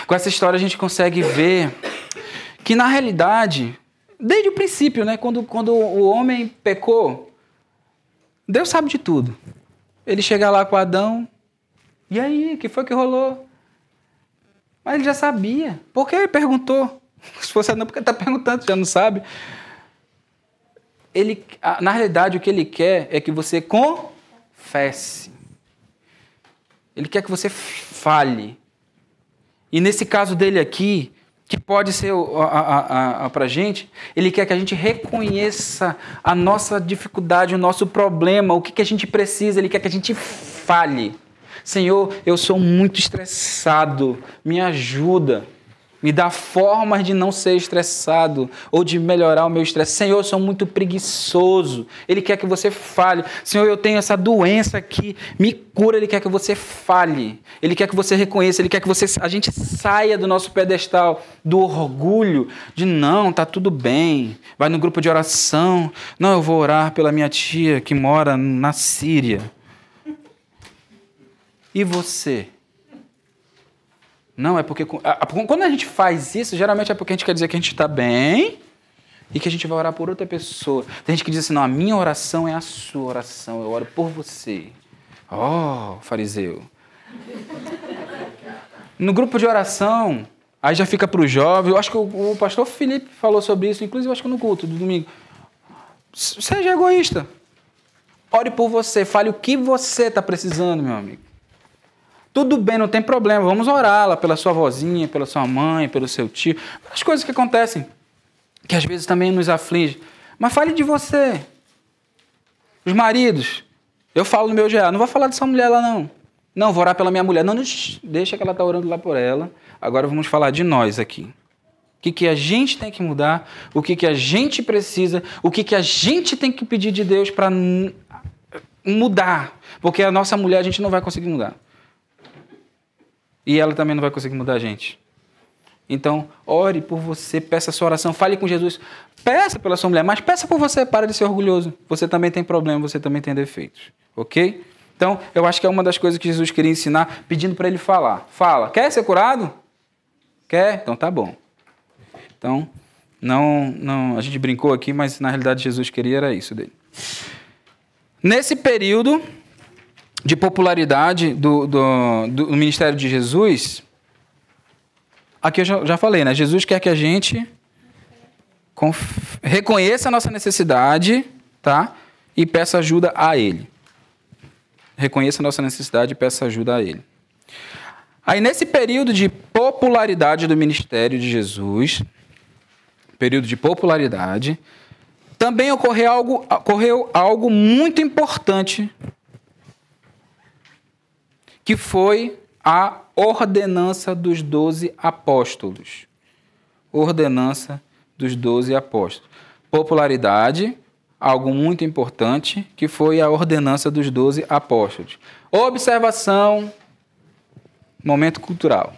com essa história a gente consegue ver que, na realidade, desde o princípio, né, quando o homem pecou, Deus sabe de tudo. Ele chega lá com Adão, e aí, o que foi que rolou? Mas ele já sabia. Por que ele perguntou? Se fosse não, porque ele está perguntando, já não sabe. Na realidade, o que ele quer é que você confesse. Ele quer que você fale. E nesse caso dele aqui, que pode ser para a gente, Ele quer que a gente reconheça a nossa dificuldade, o nosso problema, o que a gente precisa, Ele quer que a gente fale. Senhor, eu sou muito estressado, me ajuda. Me dá formas de não ser estressado ou de melhorar o meu estresse. Senhor, eu sou muito preguiçoso. Ele quer que você fale. Senhor, eu tenho essa doença aqui. Me cura. Ele quer que você fale. Ele quer que você reconheça. Ele quer que a gente saia do nosso pedestal, do orgulho, de não, tá tudo bem. Vai no grupo de oração. Não, eu vou orar pela minha tia que mora na Síria. E você? Não, é porque... Quando a gente faz isso, geralmente é porque a gente quer dizer que a gente está bem e que a gente vai orar por outra pessoa. Tem gente que diz assim, não, a minha oração é a sua oração, eu oro por você. Oh, fariseu. No grupo de oração, aí já fica para o jovem, eu acho que o pastor Felipe falou sobre isso, inclusive acho que no culto do domingo. Seja egoísta. Ore por você, fale o que você está precisando, meu amigo. Tudo bem, não tem problema, vamos orar lá pela sua vozinha, pela sua mãe, pelo seu tio. As coisas que acontecem, que às vezes também nos afligem. Mas fale de você. Os maridos, eu falo no meu GA, não vou falar dessa mulher lá não. Não, vou orar pela minha mulher. Não, deixa que ela está orando lá por ela. Agora vamos falar de nós aqui. O que a gente tem que mudar, o que a gente precisa, o que a gente tem que pedir de Deus para mudar. Porque a nossa mulher a gente não vai conseguir mudar. E ela também não vai conseguir mudar a gente. Então, ore por você, peça a sua oração, fale com Jesus. Peça pela sua mulher, mas peça por você, para de ser orgulhoso. Você também tem problema, você também tem defeitos. Ok? Então, eu acho que é uma das coisas que Jesus queria ensinar, pedindo para ele falar. Fala, quer ser curado? Quer? Então tá bom. Então, não, a gente brincou aqui, mas na realidade Jesus queria era isso dele. Nesse período de popularidade do ministério de Jesus, aqui eu já falei, né? Jesus quer que a gente reconheça a nossa necessidade, tá? E peça ajuda a Ele. Reconheça a nossa necessidade e peça ajuda a Ele. Aí, nesse período de popularidade do ministério de Jesus, período de popularidade, também ocorreu algo muito importante, que foi a ordenança dos 12 apóstolos. Ordenança dos 12 apóstolos. Popularidade, algo muito importante, que foi a ordenança dos 12 apóstolos. Observação, momento cultural.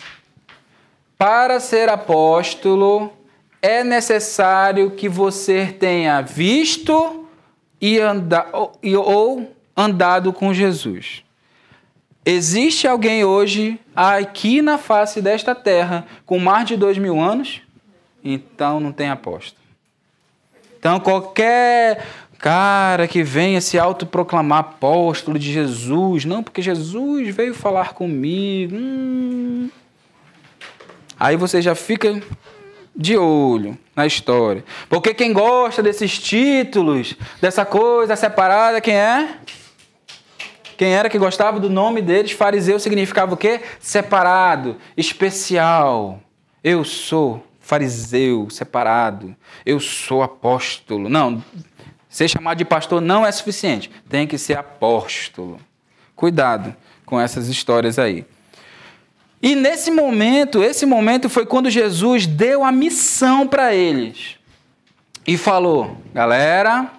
Para ser apóstolo, é necessário que você tenha visto ou andado com Jesus. Existe alguém hoje, aqui na face desta terra, com mais de 2000 anos? Então não tem apóstolo. Então qualquer cara que venha se autoproclamar apóstolo de Jesus, não, porque Jesus veio falar comigo. Aí você já fica de olho na história. Porque quem gosta desses títulos, dessa coisa separada, quem é? Quem era que gostava do nome deles? Fariseu significava o quê? Separado, especial. Eu sou fariseu, separado. Eu sou apóstolo. Não, ser chamado de pastor não é suficiente. Tem que ser apóstolo. Cuidado com essas histórias aí. E esse momento foi quando Jesus deu a missão para eles. E falou, galera,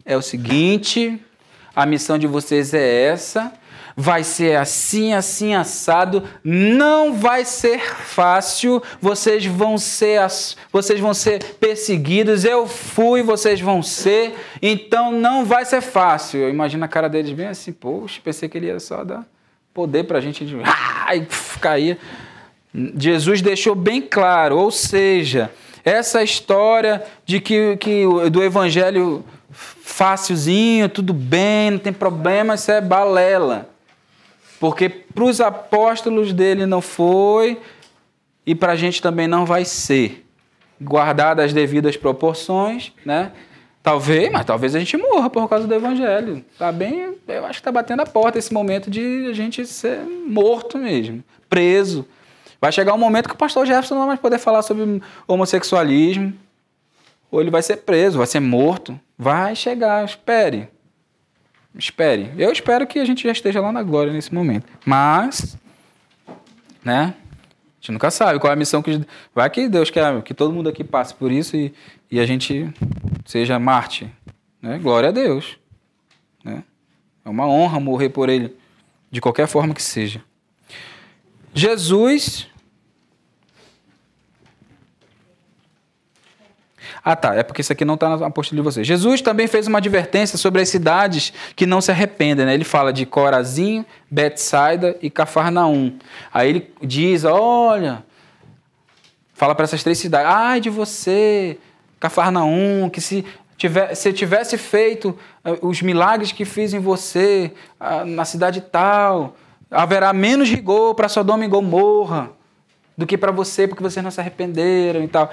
é o seguinte... A missão de vocês é essa, vai ser assim, assim, assado, não vai ser fácil, vocês vão ser perseguidos, eu fui, vocês vão ser, então não vai ser fácil. Eu imagino a cara deles bem assim, poxa, pensei que ele ia só dar poder para a gente, e caía. Jesus deixou bem claro, ou seja, essa história de que do evangelho... Fácilzinho, tudo bem, não tem problema, isso é balela. Porque para os apóstolos dele não foi e para a gente também não vai ser. Guardadas as devidas proporções, né? Talvez a gente morra por causa do evangelho. Tá bem, eu acho que está batendo a porta esse momento de a gente ser morto mesmo, preso. Vai chegar um momento que o pastor Jefferson não vai mais poder falar sobre homossexualismo, ou ele vai ser preso, vai ser morto. Vai chegar, espere. Espere. Eu espero que a gente já esteja lá na glória nesse momento. Mas, né? A gente nunca sabe qual é a missão que... Vai que Deus quer que todo mundo aqui passe por isso e a gente seja mártir. Né? Glória a Deus. Né? É uma honra morrer por ele, de qualquer forma que seja. Jesus... Ah, tá. É porque isso aqui não está na apostila de vocês. Jesus também fez uma advertência sobre as cidades que não se arrependem, né? Ele fala de Corazim, Betsaida e Cafarnaum. Aí ele diz, olha, fala para essas 3 cidades, ai de você, Cafarnaum, que se tivesse feito os milagres que fiz em você, na cidade tal, haverá menos rigor para Sodoma e Gomorra do que para você, porque vocês não se arrependeram e tal.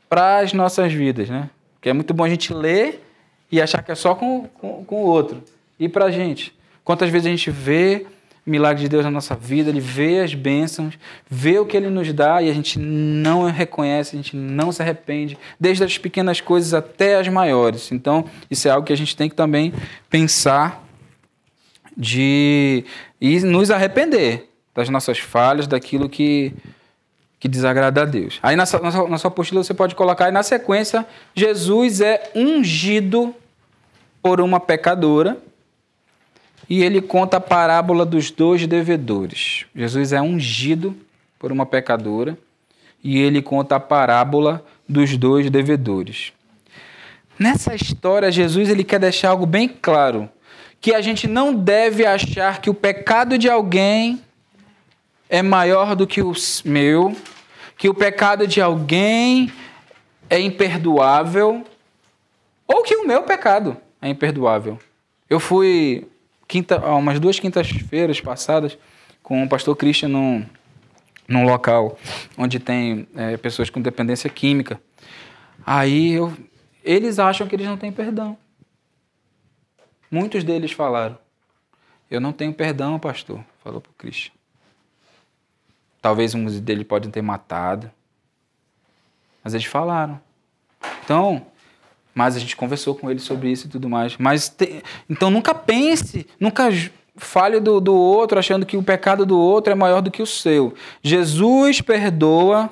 Para as nossas vidas, né? Porque é muito bom a gente ler e achar que é só com o outro. E para a gente? Quantas vezes a gente vê o milagre de Deus na nossa vida, ele vê as bênçãos, vê o que ele nos dá e a gente não reconhece, a gente não se arrepende, desde as pequenas coisas até as maiores. Então, isso é algo que a gente tem que também pensar e nos arrepender das nossas falhas, daquilo que desagrada a Deus. Aí na sua apostila você pode colocar aí na sequência, Jesus é ungido por uma pecadora e ele conta a parábola dos 2 devedores. Jesus é ungido por uma pecadora e ele conta a parábola dos 2 devedores. Nessa história, Jesus ele quer deixar algo bem claro, que a gente não deve achar que o pecado de alguém é maior do que o meu, que o pecado de alguém é imperdoável, ou que o meu pecado é imperdoável. Eu fui umas 2 quintas-feiras passadas com o pastor Christian num local onde tem pessoas com dependência química. Aí eles acham que eles não têm perdão. Muitos deles falaram, eu não tenho perdão, pastor, falou para o Christian. Talvez uns deles podem ter matado. Mas eles falaram. Então, mas a gente conversou com eles sobre isso e tudo mais. Então nunca pense, nunca fale do outro achando que o pecado do outro é maior do que o seu. Jesus perdoa,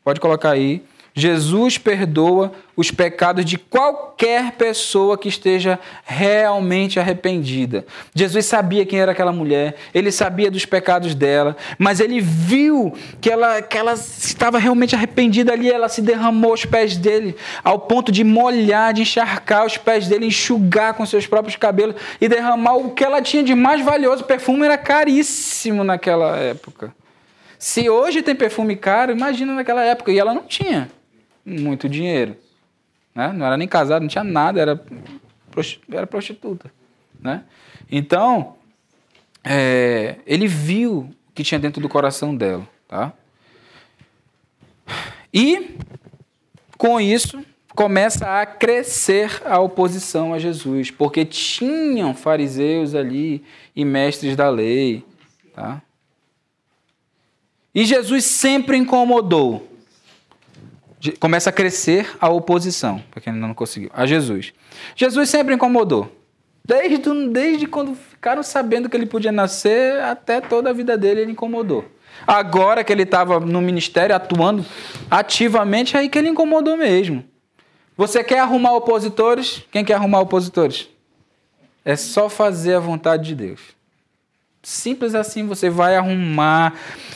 pode colocar aí, Jesus perdoa os pecados de qualquer pessoa que esteja realmente arrependida. Jesus sabia quem era aquela mulher, ele sabia dos pecados dela, mas ele viu que ela estava realmente arrependida ali, ela se derramou aos pés dele, ao ponto de molhar, de encharcar os pés dele, enxugar com seus próprios cabelos e derramar o que ela tinha de mais valioso. O perfume era caríssimo naquela época. Se hoje tem perfume caro, imagina naquela época. E ela não tinha muito dinheiro, né? Não era nem casada, não tinha nada, era prostituta, né? Então, ele viu o que tinha dentro do coração dela, tá? E, com isso, começa a crescer a oposição a Jesus, porque tinham fariseus ali e mestres da lei, tá? E Jesus sempre incomodou. Começa a crescer a oposição, para quem ainda não conseguiu, a Jesus. Jesus sempre incomodou. Desde quando ficaram sabendo que ele podia nascer, até toda a vida dele ele incomodou. Agora que ele estava no ministério, atuando ativamente, é aí que ele incomodou mesmo. Você quer arrumar opositores? Quem quer arrumar opositores? É só fazer a vontade de Deus. Simples assim, você vai arrumar.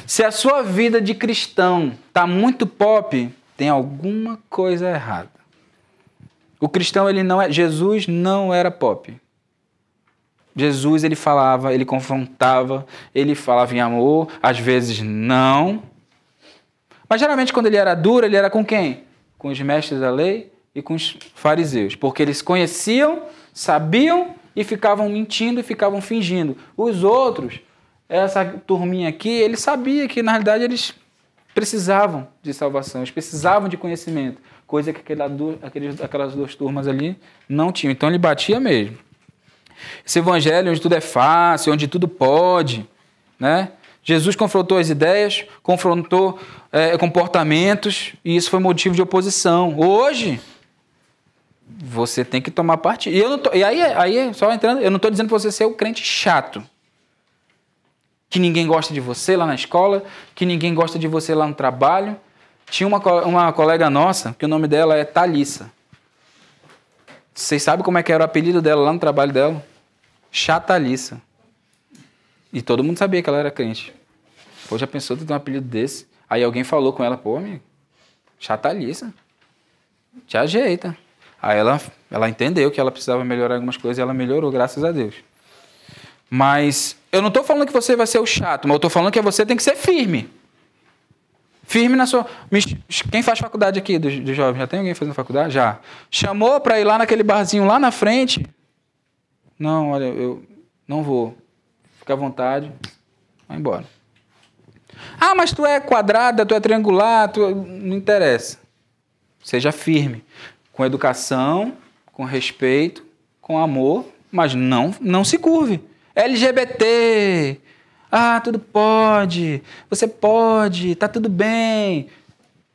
Se a sua vida de cristão está muito pop, tem alguma coisa errada. O cristão, Jesus não era pop. Jesus, ele falava, ele confrontava, ele falava em amor, às vezes não. Mas geralmente quando ele era duro, ele era com quem? Com os mestres da lei e com os fariseus. Porque eles conheciam, sabiam e ficavam mentindo e ficavam fingindo. Os outros, essa turminha aqui, ele sabia que na realidade eles precisavam de salvação, eles precisavam de conhecimento, coisa que aquelas 2 turmas ali não tinham. Então ele batia mesmo. Esse evangelho onde tudo é fácil, onde tudo pode, né? Jesus confrontou as ideias, confrontou comportamentos, e isso foi motivo de oposição. Hoje, você tem que tomar partido. E aí, só entrando, eu não estou dizendo para você ser o crente chato. Que ninguém gosta de você lá na escola, que ninguém gosta de você lá no trabalho. Tinha uma colega nossa, que o nome dela é Thalissa. Vocês sabem como é que era o apelido dela lá no trabalho dela? Chatalissa. E todo mundo sabia que ela era crente. Pô, já pensou tu ter um apelido desse? Aí alguém falou com ela, pô, amigo, Chatalissa. Te ajeita. Aí ela entendeu que ela precisava melhorar algumas coisas e ela melhorou, graças a Deus. Mas eu não estou falando que você vai ser o chato, mas eu estou falando que você tem que ser firme. Firme na sua... Quem faz faculdade aqui dos jovens? Já tem alguém fazendo faculdade? Já. Chamou para ir lá naquele barzinho lá na frente? Não, olha, eu não vou. Fica à vontade. Vai embora. Ah, mas tu é quadrada, tu é triangular, não interessa. Seja firme. Com educação, com respeito, com amor, mas não se curve. LGBT... Ah, tudo pode, você pode, tá tudo bem.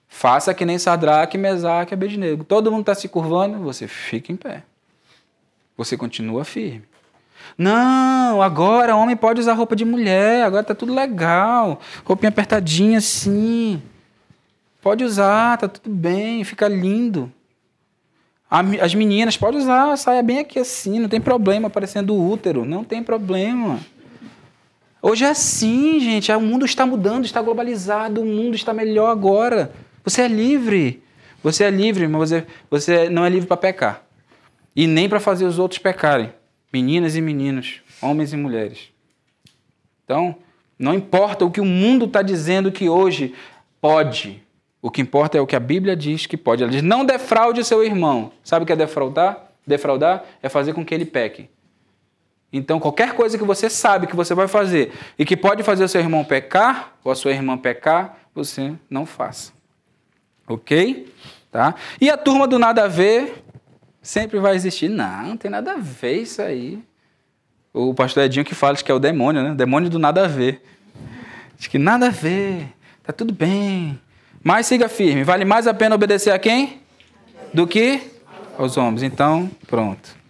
Faça que nem Sadraque, Mesaque e Abednego. Todo mundo está se curvando, você fica em pé. Você continua firme. Não, agora homem pode usar roupa de mulher, agora tá tudo legal. Roupinha apertadinha assim. Pode usar, tá tudo bem, fica lindo. As meninas podem usar, saia bem aqui assim, não tem problema, aparecendo o útero, não tem problema. Hoje é assim, gente, o mundo está mudando, está globalizado, o mundo está melhor agora. Você é livre. Você é livre, mas você não é livre para pecar. E nem para fazer os outros pecarem. Meninas e meninos, homens e mulheres. Então, não importa o que o mundo está dizendo que hoje pode. O que importa é o que a Bíblia diz que pode. Ela diz, não defraude seu irmão. Sabe o que é defraudar? Defraudar é fazer com que ele peque. Então, qualquer coisa que você sabe que você vai fazer e que pode fazer o seu irmão pecar, ou a sua irmã pecar, você não faça. Ok? Tá? E a turma do nada a ver sempre vai existir. Não tem nada a ver isso aí. O pastor Edinho que fala que é o demônio, né? O demônio do nada a ver. Diz que nada a ver, tá tudo bem. Mas siga firme. Vale mais a pena obedecer a quem? Do que aos homens. Então, pronto.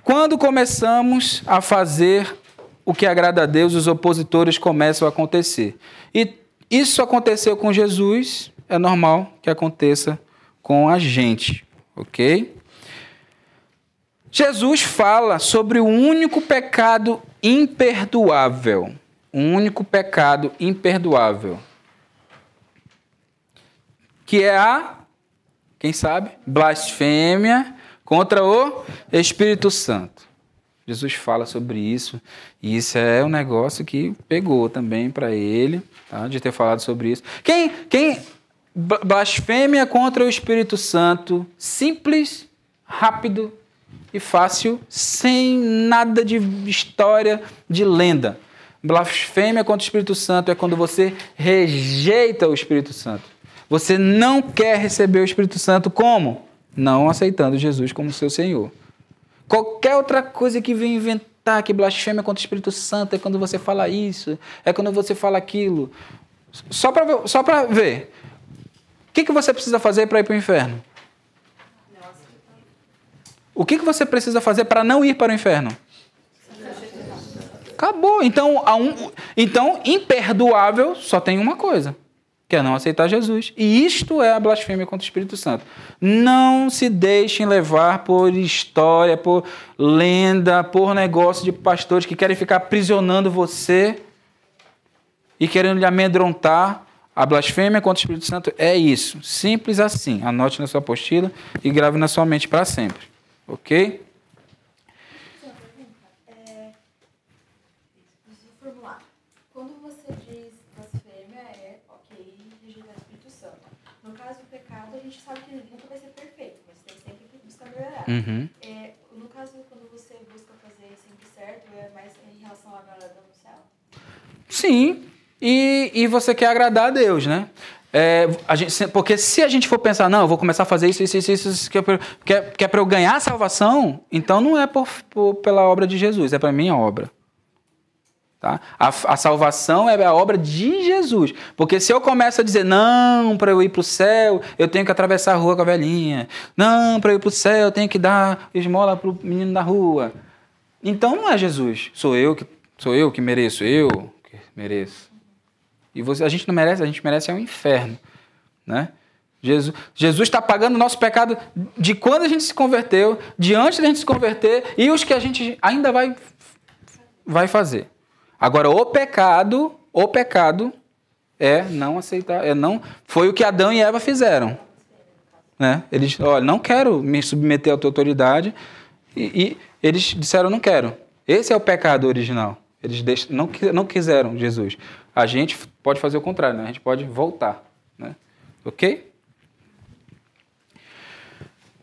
Quando começamos a fazer o que agrada a Deus, os opositores começam a acontecer. E isso aconteceu com Jesus, é normal que aconteça com a gente, ok? Jesus fala sobre o único pecado imperdoável. Um único pecado imperdoável. Que é quem sabe? Blasfêmia contra o Espírito Santo. Jesus fala sobre isso, e isso é um negócio que pegou também para ele, tá? De ter falado sobre isso. Quem blasfêmia contra o Espírito Santo, simples, rápido e fácil, sem nada de história, de lenda. Blasfêmia contra o Espírito Santo é quando você rejeita o Espírito Santo. Você não quer receber o Espírito Santo como? Não aceitando Jesus como seu Senhor. Qualquer outra coisa que vem inventar que blasfêmia contra o Espírito Santo é quando você fala isso, é quando você fala aquilo. Só para ver. O que você precisa fazer para ir para o inferno? O que você precisa fazer para não ir para o inferno? Acabou. Então, imperdoável só tem uma coisa. Que é não aceitar Jesus. E isto é a blasfêmia contra o Espírito Santo. Não se deixem levar por história, por lenda, por negócio de pastores que querem ficar aprisionando você e querendo lhe amedrontar. A blasfêmia contra o Espírito Santo é isso. Simples assim. Anote na sua apostila e grave na sua mente para sempre. Ok? Uhum. No caso, quando você busca fazer sempre certo, é mais em relação à agradar no céu? Sim, e você quer agradar a Deus, né? Porque se a gente for pensar, não, eu vou começar a fazer isso, que é para eu ganhar a salvação, então não é pela obra de Jesus, é para a minha obra. Tá? A salvação é a obra de Jesus. Porque se eu começo a dizer, não, para eu ir para o céu, eu tenho que atravessar a rua com a velhinha. Não, para eu ir para o céu, eu tenho que dar esmola para o menino da rua. Então não é Jesus. Sou eu que mereço. Eu que mereço. E a gente não merece, a gente merece é um inferno. Né? Jesus está pagando o nosso pecado de quando a gente se converteu, de antes da gente se converter e os que a gente ainda vai fazer. Agora, o pecado é não aceitar, foi o que Adão e Eva fizeram. Né? Eles, olha, não quero me submeter à tua autoridade, e eles disseram, não quero. Esse é o pecado original. Eles não quiseram Jesus. A gente pode fazer o contrário, né? A gente pode voltar. Né? Ok?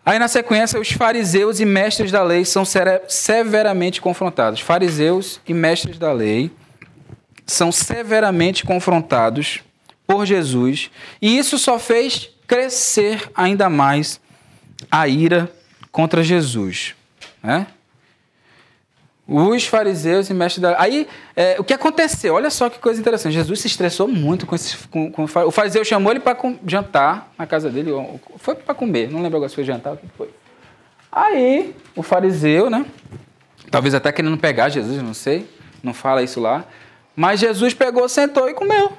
Aí, na sequência, os fariseus e mestres da lei são severamente confrontados. Fariseus e mestres da lei são severamente confrontados por Jesus, e isso só fez crescer ainda mais a ira contra Jesus. Né? Os fariseus e mestres da lei... Aí, o que aconteceu? Olha só que coisa interessante. Jesus se estressou muito com o fariseu chamou ele para jantar na casa dele. Foi para comer, não lembro agora se foi jantar ou o que foi. Aí, o fariseu, né? Talvez até querendo pegar Jesus, não sei. Não fala isso lá. Mas Jesus pegou, sentou e comeu.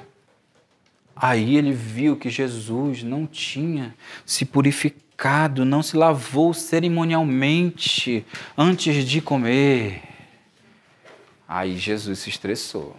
Aí ele viu que Jesus não tinha se purificado, não se lavou cerimonialmente antes de comer. Aí Jesus se estressou.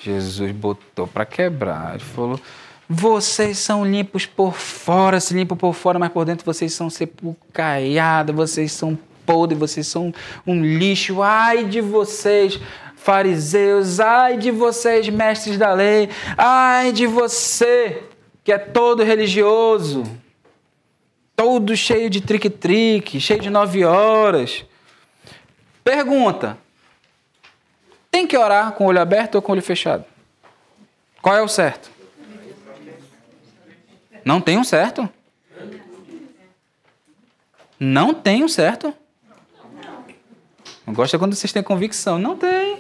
Jesus botou para quebrar. Ele falou, vocês são limpos por fora, se limpam por fora, mas por dentro vocês são sepulcaiados, vocês são podres, vocês são um lixo. Ai de vocês, fariseus, ai de vocês, mestres da lei, ai de você, que é todo religioso, todo cheio de trique-trique, cheio de 9 horas. Pergunta, tem que orar com o olho aberto ou com o olho fechado? Qual é o certo? Não tem um certo? Não tem um certo? Não gosta quando vocês têm convicção. Não tem.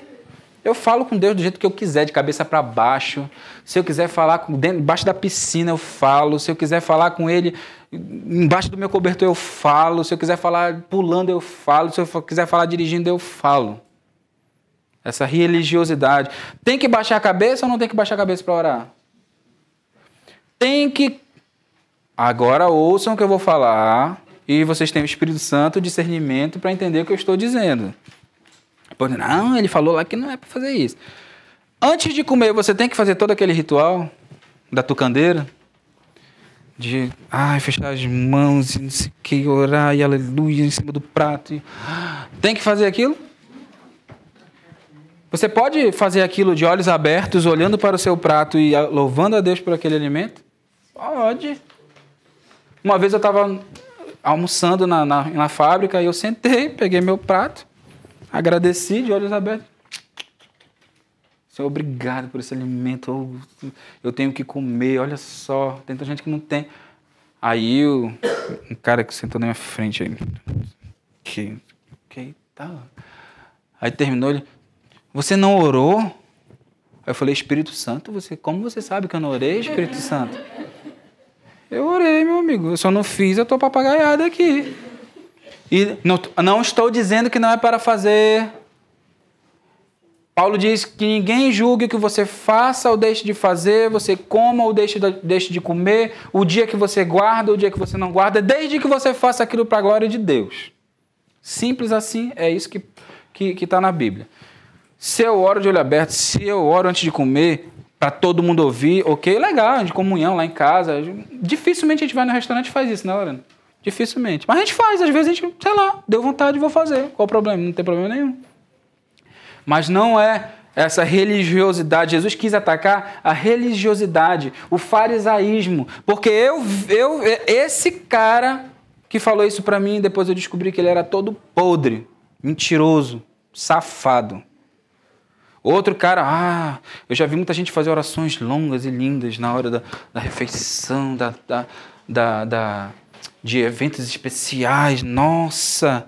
Eu falo com Deus do jeito que eu quiser, de cabeça para baixo. Se eu quiser falar embaixo da piscina, eu falo. Se eu quiser falar com Ele embaixo do meu cobertor, eu falo. Se eu quiser falar pulando, eu falo. Se eu quiser falar dirigindo, eu falo. Essa religiosidade. Tem que baixar a cabeça ou não tem que baixar a cabeça para orar? Tem que... Agora ouçam o que eu vou falar e vocês têm o Espírito Santo, discernimento para entender o que eu estou dizendo. Não, ele falou lá que não é para fazer isso. Antes de comer, você tem que fazer todo aquele ritual da tucandeira, de fechar as mãos e não sei o que, orar e aleluia em cima do prato. Tem que fazer aquilo? Você pode fazer aquilo de olhos abertos, olhando para o seu prato e louvando a Deus por aquele alimento? Pode. Uma vez eu estava almoçando na fábrica e eu sentei, peguei meu prato, agradeci de olhos abertos. Senhor, obrigado por esse alimento. Eu tenho que comer, olha só. Tem tanta gente que não tem. Aí um cara que sentou na minha frente aí. Que tá. Aí terminou ele. Você não orou? Aí eu falei, Espírito Santo, como você sabe que eu não orei, Espírito Santo? Eu orei, meu amigo. Eu só não fiz, eu estou papagaiado aqui. E não estou dizendo que não é para fazer. Paulo diz que ninguém julgue o que você faça ou deixe de fazer, você coma ou deixe de comer, o dia que você guarda, o dia que você não guarda, desde que você faça aquilo para a glória de Deus. Simples assim, é isso que está na Bíblia. Se eu oro de olho aberto, se eu oro antes de comer, para todo mundo ouvir, ok, legal, de comunhão lá em casa. Dificilmente a gente vai no restaurante e faz isso, né, Lorena? Dificilmente. Mas a gente faz, às vezes a gente, sei lá, deu vontade, vou fazer. Qual o problema? Não tem problema nenhum. Mas não é essa religiosidade. Jesus quis atacar a religiosidade, o farisaísmo. Porque esse cara que falou isso para mim, depois eu descobri que ele era todo podre, mentiroso, safado. Outro cara, eu já vi muita gente fazer orações longas e lindas na hora da refeição, de eventos especiais. Nossa!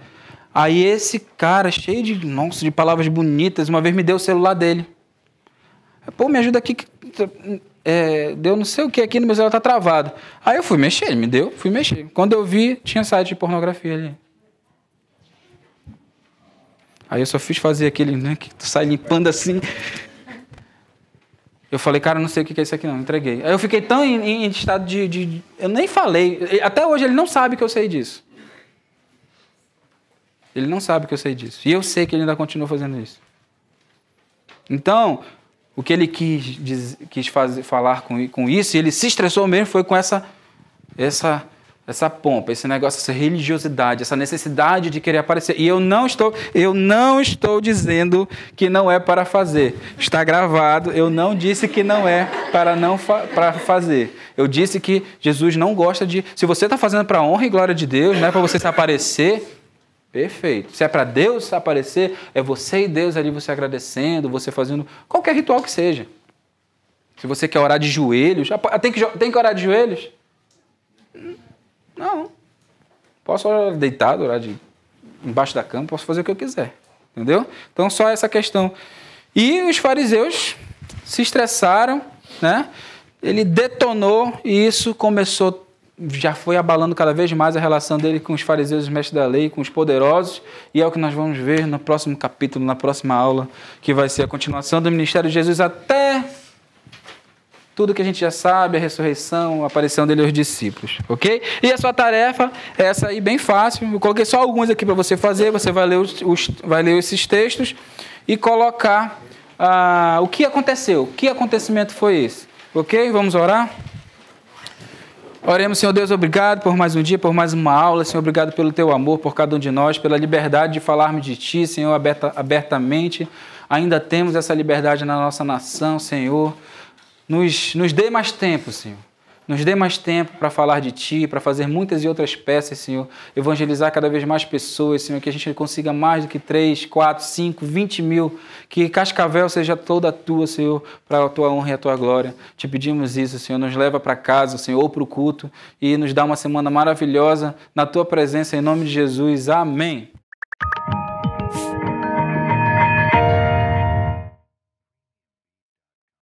Aí esse cara, cheio de palavras bonitas, uma vez me deu o celular dele. Pô, me ajuda aqui, deu não sei o que aqui no meu celular, tá travado. Aí eu fui mexer, ele me deu, fui mexer. Quando eu vi, tinha site de pornografia ali. Aí eu só fiz fazer aquele, né, que tu sai limpando assim. Eu falei, cara, eu não sei o que é isso aqui não, entreguei. Aí eu fiquei tão em estado de... Eu nem falei. Até hoje ele não sabe que eu sei disso. Ele não sabe que eu sei disso. E eu sei que ele ainda continua fazendo isso. Então, o que ele quis falar com isso, e ele se estressou mesmo, foi com essa pompa, esse negócio, essa religiosidade, essa necessidade de querer aparecer. E eu não estou dizendo que não é para fazer. Está gravado, eu não disse que não é para fazer. Eu disse que Jesus não gosta de... Se você está fazendo para a honra e glória de Deus, não é para você se aparecer, perfeito. Se é para Deus se aparecer, é você e Deus ali, você agradecendo, você fazendo qualquer ritual que seja. Se você quer orar de joelhos, tem que orar de joelhos? Não. Posso orar deitado, orar embaixo da cama, posso fazer o que eu quiser. Entendeu? Então, só essa questão. E os fariseus se estressaram, né? Ele detonou e isso começou, já foi abalando cada vez mais a relação dele com os fariseus, os mestres da lei, com os poderosos. E é o que nós vamos ver no próximo capítulo, na próxima aula, que vai ser a continuação do ministério de Jesus até... tudo que a gente já sabe, a ressurreição, a aparição dele aos discípulos, ok? E a sua tarefa é essa aí, bem fácil. Eu coloquei só alguns aqui para você fazer. Você vai ler esses textos e colocar o que aconteceu. Que acontecimento foi esse? Ok? Vamos orar? Oremos, Senhor Deus, obrigado por mais um dia, por mais uma aula. Senhor, obrigado pelo teu amor por cada um de nós, pela liberdade de falarmos de ti, Senhor, abertamente. Ainda temos essa liberdade na nossa nação, Senhor. Nos dê mais tempo, Senhor. Nos dê mais tempo para falar de Ti, para fazer muitas e outras peças, Senhor. Evangelizar cada vez mais pessoas, Senhor. Que a gente consiga mais do que 3, 4, 5, 20 mil. Que Cascavel seja toda tua, Senhor, para a Tua honra e a Tua glória. Te pedimos isso, Senhor. Nos leva para casa, Senhor, ou para o culto. E nos dá uma semana maravilhosa na Tua presença, em nome de Jesus. Amém.